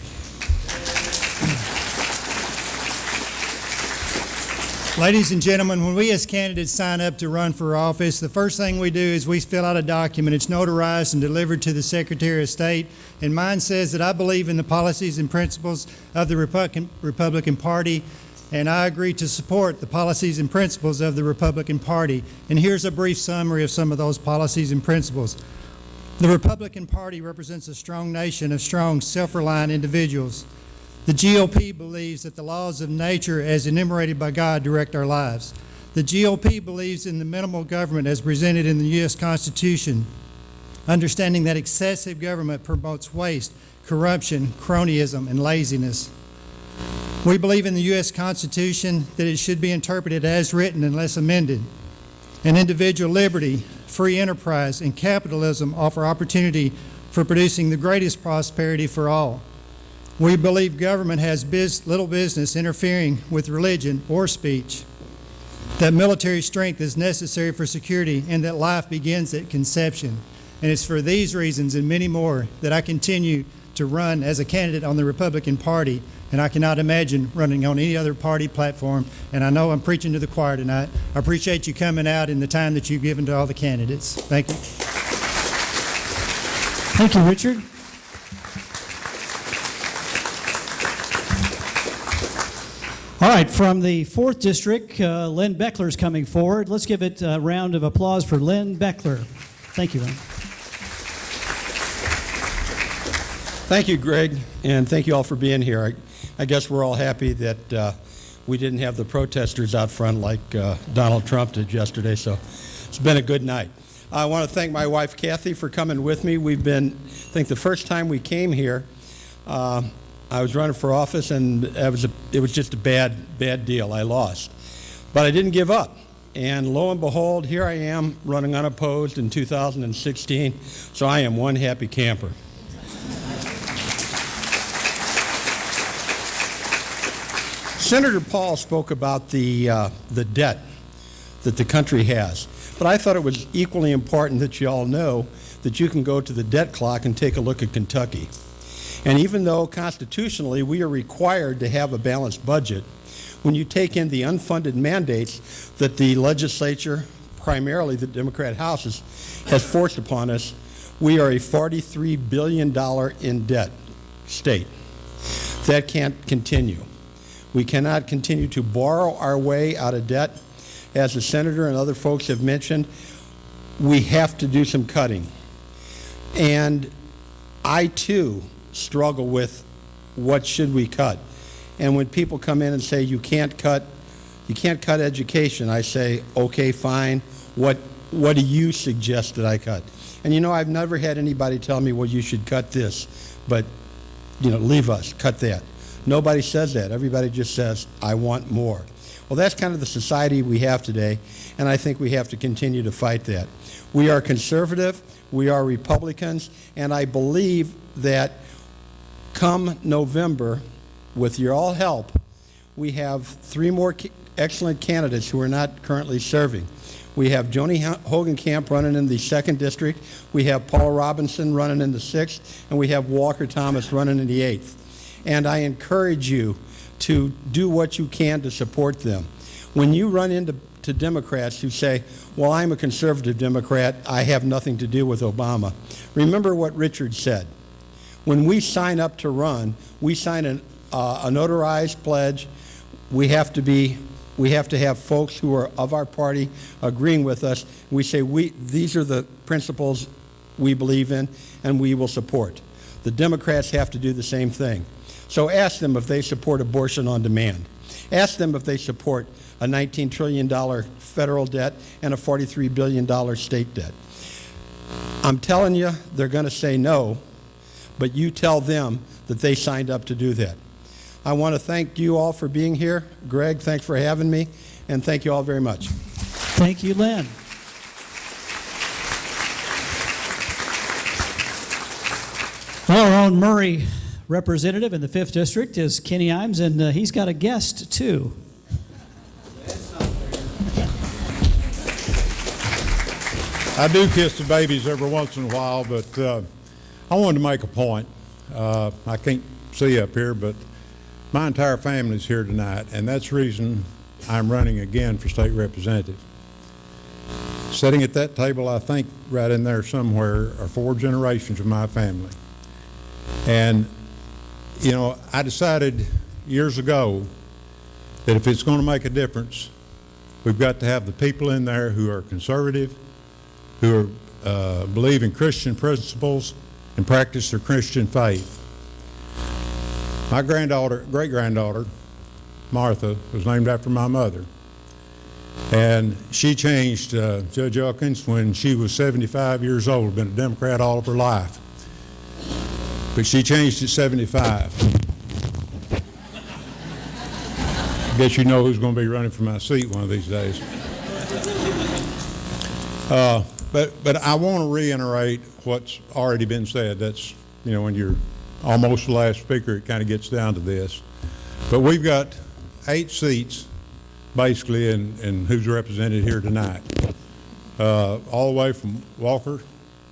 Ladies and gentlemen, when we as candidates sign up to run for office, the first thing we do is we fill out a document. It's notarized and delivered to the Secretary of State, and mine says that I believe in the policies and principles of the Republican Party, and I agree to support the policies and principles of the Republican Party. And here's a brief summary of some of those policies and principles. The Republican Party represents a strong nation of strong, self-reliant individuals. The GOP believes that the laws of nature as enumerated by God direct our lives. The GOP believes in the minimal government as presented in the U.S. Constitution, understanding that excessive government promotes waste, corruption, cronyism, and laziness. We believe in the U.S. Constitution that it should be interpreted as written unless amended. And individual liberty, free enterprise, and capitalism offer opportunity for producing the greatest prosperity for all. We believe government has little business interfering with religion or speech, that military strength is necessary for security, and that life begins at conception. And it's for these reasons and many more that I continue to run as a candidate on the Republican Party, and I cannot imagine running on any other party platform. And I know I'm preaching to the choir tonight. I appreciate you coming out and the time that you've given to all the candidates. Thank you. Thank you, Richard. All right, from the 4th District, Len Beckler is coming forward. Let's give it a round of applause for Len Beckler. Thank you, Len. Thank you, Greg, and thank you all for being here. I guess we're all happy that we didn't have the protesters out front like Donald Trump did yesterday, so it's been a good night. I want to thank my wife, Kathy, for coming with me. We've been, I think the first time we came here, I was running for office, and it was just a bad deal. I lost. But I didn't give up. And lo and behold, here I am running unopposed in 2016, so I am one happy camper. Senator Paul spoke about the debt that the country has. But I thought it was equally important that you all know that you can go to the debt clock and take a look at Kentucky. And even though constitutionally we are required to have a balanced budget, when you take in the unfunded mandates that the legislature, primarily the Democrat houses, has forced upon us, we are a $43 billion in debt state. That can't continue. We cannot continue to borrow our way out of debt. As the senator and other folks have mentioned, we have to do some cutting. And I, too, struggle with what should we cut. And when people come in and say you can't cut education, I say, okay, fine. What do you suggest that I cut? And you know, I've never had anybody tell me, well, you should cut this, but you know, leave us, cut that. Nobody says that. Everybody just says, I want more. Well, that's kind of the society we have today, and I think we have to continue to fight that. We are conservative, we are Republicans, and I believe that come November, with your all help, we have 3 more excellent candidates who are not currently serving. We have Joni Hogenkamp running in the 2nd District, we have Paula Robinson running in the 6th, and we have Walker Thomas running in the 8th. And I encourage you to do what you can to support them. When you run into Democrats who say, well, I'm a conservative Democrat, I have nothing to do with Obama, remember what Richard said. When we sign up to run, we sign a notarized pledge. We have to have folks who are of our party agreeing with us. We say these are the principles we believe in and we will support. The Democrats have to do the same thing. So ask them if they support abortion on demand. Ask them if they support a $19 trillion federal debt and a $43 billion state debt. I'm telling you, they're going to say no, but you tell them that they signed up to do that. I want to thank you all for being here. Greg, thanks for having me, and thank you all very much. Thank you, Len. Well, our own Murray representative in the 5th District is Kenny Imes, and he's got a guest, too. I do kiss the babies every once in a while, but I wanted to make a point. I can't see up here, but my entire family's here tonight, and that's the reason I'm running again for state representative. Sitting at that table, I think right in there somewhere are 4 generations of my family. And, you know, I decided years ago that if it's going to make a difference, we've got to have the people in there who are conservative, who are, believe in Christian principles and practice their Christian faith. My great-granddaughter, Martha, was named after my mother. And she changed Judge Elkins when she was 75 years old, been a Democrat all of her life. But she changed at 75. I guess you know who's going to be running for my seat one of these days. But I want to reiterate what's already been said. That's, you know, when you're almost the last speaker, it kind of gets down to this. But we've got 8 seats, basically, in who's represented here tonight. All the way from Walker,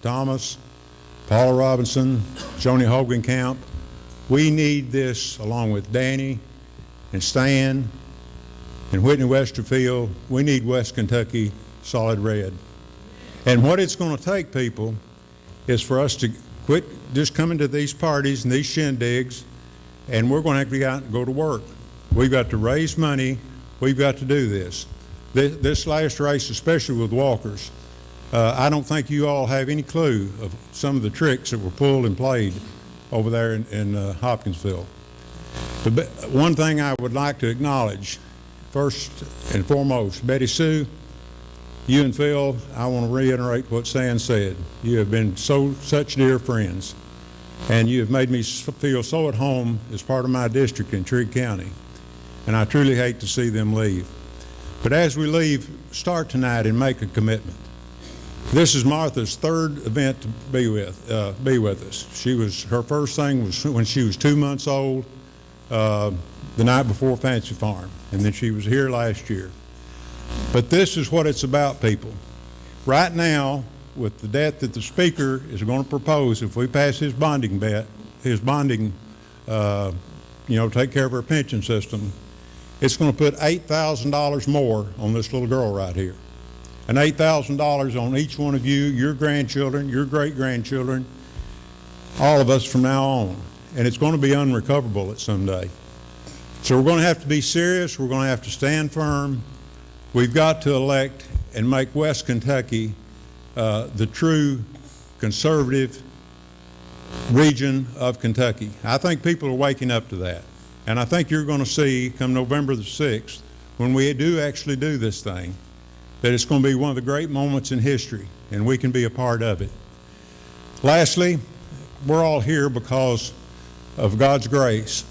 Thomas, Paula Robinson, Joni Hogenkamp. We need this along with Danny and Stan and Whitney Westerfield. We need West Kentucky solid red. And what it's going to take, people, is for us to quit just coming to these parties and these shindigs, and we're going to have to get out and go to work. We've got to raise money. We've got to do this. This last race, especially with walkers, I don't think you all have any clue of some of the tricks that were pulled and played over there in Hopkinsville. But one thing I would like to acknowledge, first and foremost, Betty Sue, you and Phil, I want to reiterate what Stan said. You have been such dear friends, and you have made me feel so at home as part of my district in Trigg County, and I truly hate to see them leave. But as we leave, start tonight and make a commitment. This is Martha's third event to be with us. Her first thing was when she was 2 months old, the night before Fancy Farm, and then she was here last year. But this is what it's about, people. Right now, with the debt that the Speaker is going to propose, if we pass his bonding, take care of our pension system, it's going to put $8,000 more on this little girl right here. And $8,000 on each one of you, your grandchildren, your great-grandchildren, all of us from now on. And it's going to be unrecoverable at some day. So we're going to have to be serious. We're going to have to stand firm. We've got to elect and make West Kentucky the true conservative region of Kentucky. I think people are waking up to that. And I think you're going to see come November the 6th, when we do actually do this thing, that it's going to be one of the great moments in history, and we can be a part of it. Lastly, we're all here because of God's grace,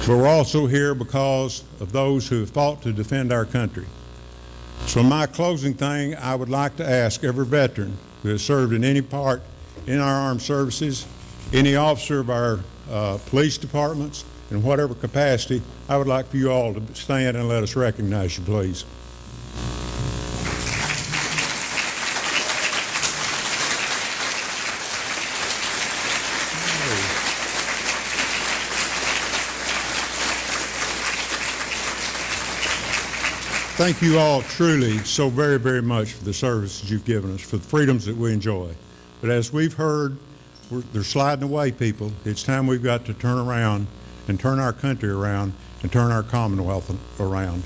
but we're also here because of those who have fought to defend our country. So my closing thing, I would like to ask every veteran who has served in any part in our armed services, any officer of our police departments, in whatever capacity, I would like for you all to stand and let us recognize you, please. Thank you all truly so very, very much for the services you've given us, for the freedoms that we enjoy. But as we've heard, they're sliding away, people. It's time we've got to turn around and turn our country around and turn our Commonwealth around.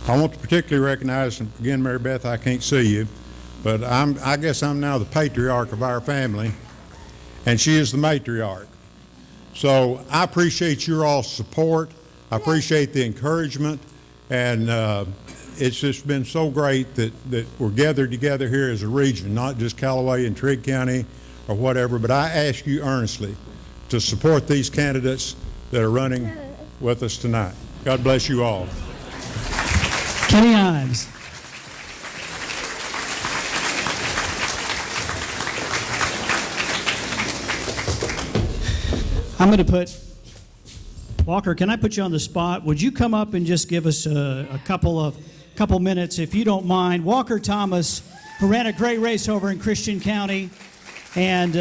I want to particularly recognize, and again, Mary Beth, I can't see you, but I guess I'm now the patriarch of our family, and she is the matriarch. So I appreciate your all's support. I appreciate the encouragement, and it's just been so great that we're gathered together here as a region, not just Calloway and Trigg County or whatever, but I ask you earnestly to support these candidates that are running with us tonight. God bless you all. Kenny Ives. I'm going to put, Walker, can I put you on the spot? Would you come up and just give us a couple minutes, if you don't mind? Walker Thomas, who ran a great race over in Christian County and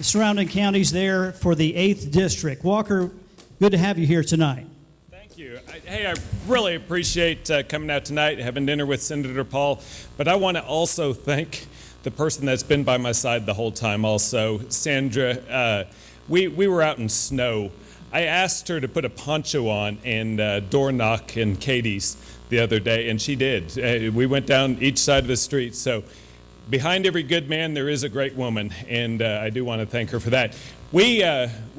surrounding counties there for the 8th District. Walker, good to have you here tonight. Thank you. Hey, I really appreciate coming out tonight, having dinner with Senator Paul, but I want to also thank the person that's been by my side the whole time also, Sandra. We were out in snow. I asked her to put a poncho on and door knock in Katie's the other day, and she did. We went down each side of the street. So behind every good man, there is a great woman, and I do want to thank her for that. We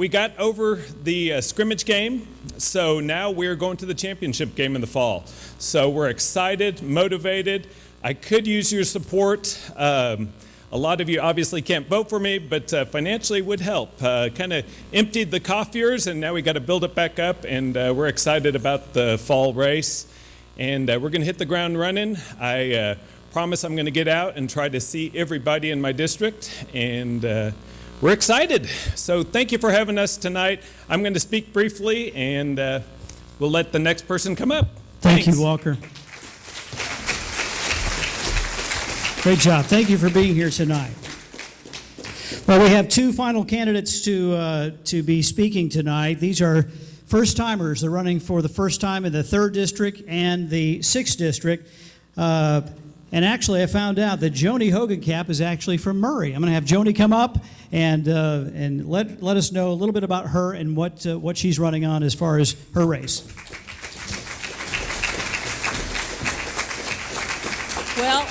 got over the scrimmage game, so now we're going to the championship game in the fall. So we're excited, motivated. I could use your support. A lot of you obviously can't vote for me, but financially would help. Kind of emptied the coffiers, and now we got to build it back up, and we're excited about the fall race. And we're going to hit the ground running. I promise I'm going to get out and try to see everybody in my district, and we're excited. So thank you for having us tonight. I'm going to speak briefly, and we'll let the next person come up. Thank you, Walker. Great job. Thank you for being here tonight. Well, we have two final candidates to be speaking tonight. These are first-timers. They're running for the first time in the 3rd District and the 6th District. And actually, I found out that Joni Hogenkamp is actually from Murray. I'm going to have Joni come up and let us know a little bit about her and what she's running on as far as her race. Well,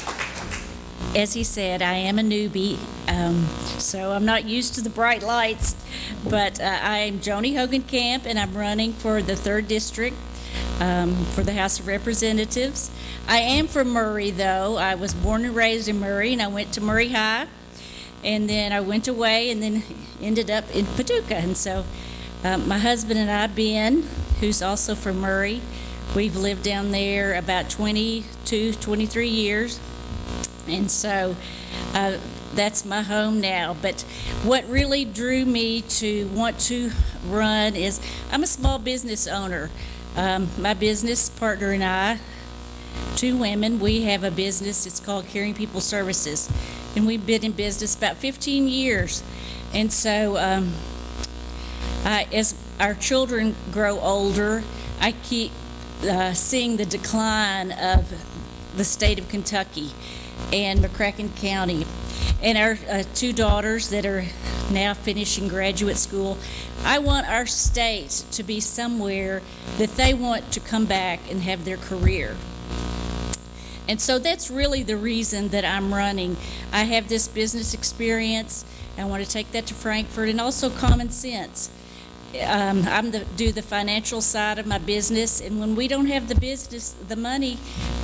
as he said, I am a newbie, so I'm not used to the bright lights, but I'm Joni Hogenkamp, and I'm running for the 3rd District for the House of Representatives. I am from Murray, though. I was born and raised in Murray, and I went to Murray High, and then I went away and then ended up in Paducah. And so my husband and I, Ben, who's also from Murray, we've lived down there about 22, 23 years. And so that's my home now. But what really drew me to want to run is I'm a small business owner. My business partner and I, 2 women, we have a business. It's called Caring People Services. And we've been in business about 15 years. And so as our children grow older, I keep seeing the decline of the state of Kentucky and McCracken County. And our 2 daughters that are now finishing graduate school, I want our state to be somewhere that they want to come back and have their career. And so that's really the reason that I'm running. I have this business experience. I want to take that to Frankfort, and also common sense. Do the financial side of my business, and when we don't have the money,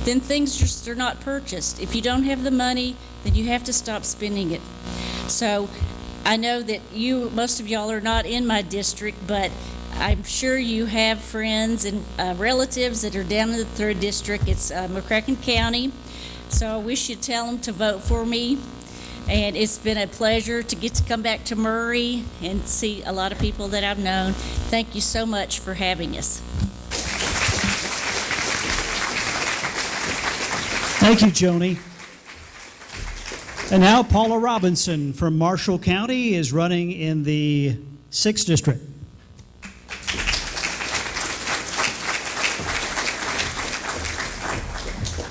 then things just are not purchased. If you don't have the money, then you have to stop spending it. So I know that most of y'all are not in my district, but I'm sure you have friends and relatives that are down in the 3rd District. It's McCracken County, so I wish you'd tell them to vote for me. And it's been a pleasure to get to come back to Murray and see a lot of people that I've known. Thank you so much for having us. Thank you, Joni. And now Paula Robinson from Marshall County is running in the 6th District.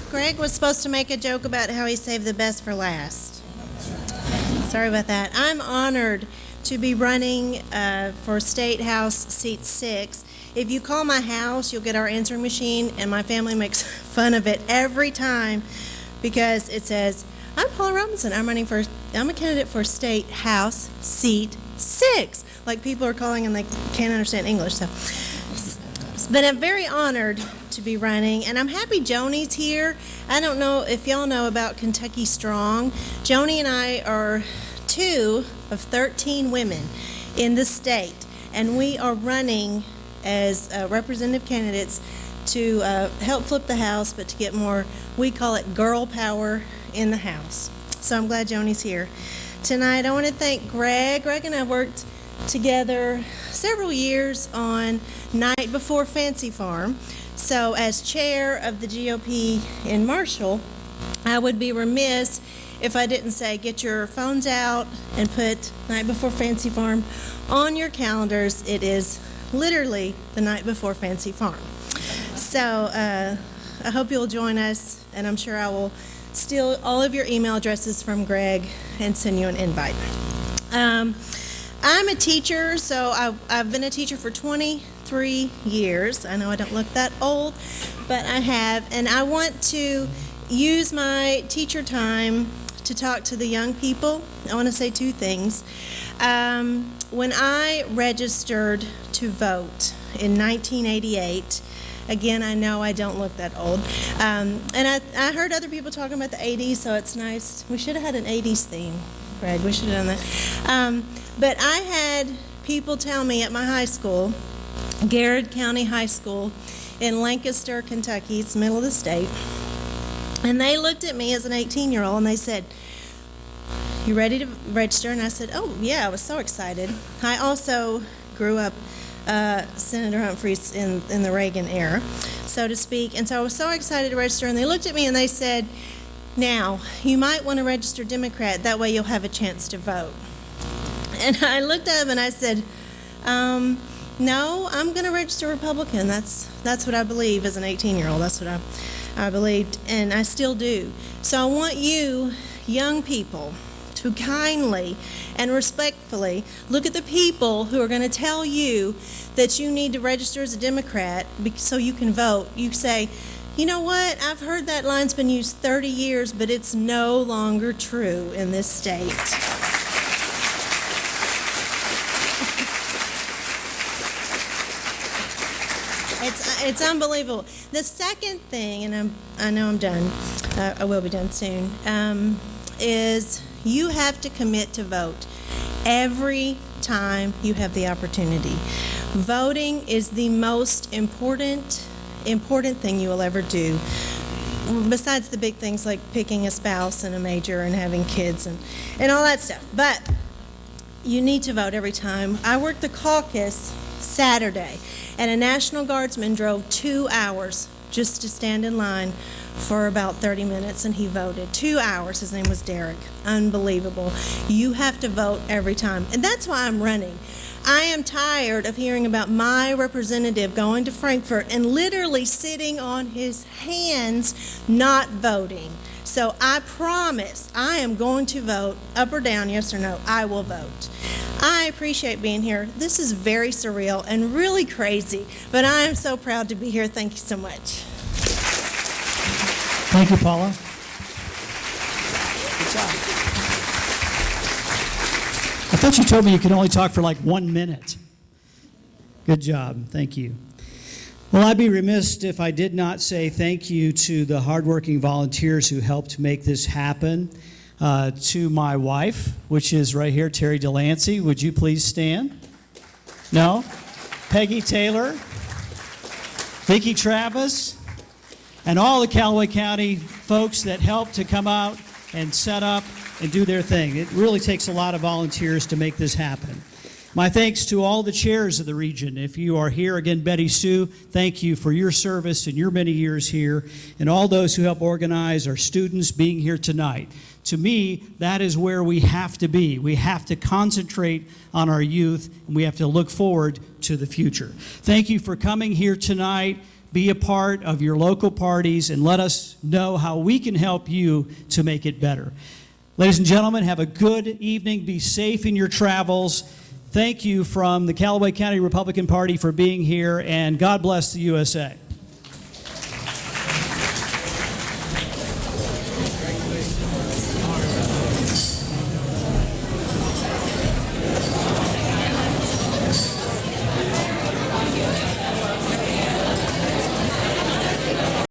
Greg was supposed to make a joke about how he saved the best for last. Sorry about that. I'm honored to be running for State House Seat 6. If you call my house, you'll get our answering machine, and my family makes fun of it every time because it says, I'm Paula Robinson. I'm a candidate for State House Seat 6. Like people are calling and they can't understand English. But I'm very honored to be running, and I'm happy Joni's here. I don't know if y'all know about Kentucky Strong. Joni and I are 2 of 13 women in the state, and we are running as representative candidates to help flip the House, but to get more, we call it girl power in the House. So I'm glad Joni's here tonight. I want to thank Greg. Greg and I worked together several years on Night Before Fancy Farm. So as chair of the GOP in Marshall, I would be remiss if I didn't say get your phones out and put Night Before Fancy Farm on your calendars. It is literally the night before Fancy Farm. So I hope you'll join us, and I'm sure I will steal all of your email addresses from Greg and send you an invite. I'm a teacher, so I've been a teacher for 23 years. I know I don't look that old, but I have, and I want to use my teacher time to talk to the young people. I want to say 2 things. When I registered to vote in 1988, again, I know I don't look that old, and I heard other people talking about the 80s, so it's nice. We should have had an 80s theme, Greg. We should have done that. But I had people tell me at my high school, Garrett County High School in Lancaster, Kentucky, it's the middle of the state, and they looked at me as an 18-year-old and they said, you ready to register? And I said, oh yeah, I was so excited. I also grew up Senator Humphreys in the Reagan era, so to speak, and so I was so excited to register, and they looked at me and they said, now, you might want to register Democrat, that way you'll have a chance to vote. And I looked up and I said, no, I'm going to register Republican. That's what I believe as an 18-year-old. That's what I believed, and I still do. So I want you, young people, to kindly and respectfully look at the people who are going to tell you that you need to register as a Democrat so you can vote. You say, you know what, I've heard that line's been used 30 years, but it's no longer true in this state. It's unbelievable. The second thing, and I know I'm done, I will be done soon, is you have to commit to vote every time you have the opportunity. Voting is the most important thing you will ever do, besides the big things like picking a spouse and a major and having kids and all that stuff. But you need to vote every time. I worked the caucus Saturday, and a National Guardsman drove 2 hours just to stand in line for about 30 minutes, and he voted. 2 hours. His name was Derek. Unbelievable. You have to vote every time. And that's why I'm running. I am tired of hearing about my representative going to Frankfort and literally sitting on his hands not voting. So I promise I am going to vote, up or down, yes or no, I will vote. I appreciate being here. This is very surreal and really crazy, but I am so proud to be here. Thank you so much. Thank you, Paula. Good job. I thought you told me you could only talk for like 1 minute. Good job. Thank you. Well, I'd be remiss if I did not say thank you to the hardworking volunteers who helped make this happen. To my wife, which is right here, Terry Delancey. Would you please stand? No? Peggy Taylor, Vicki Travis, and all the Calloway County folks that helped to come out and set up and do their thing. It really takes a lot of volunteers to make this happen. My thanks to all the chairs of the region. If you are here, again, Betty Sue, thank you for your service and your many years here, and all those who help organize our students being here tonight. To me, that is where we have to be. We have to concentrate on our youth, and we have to look forward to the future. Thank you for coming here tonight. Be a part of your local parties, and let us know how we can help you to make it better. Ladies and gentlemen, have a good evening. Be safe in your travels. Thank you from the Calloway County Republican Party for being here, and God bless the USA.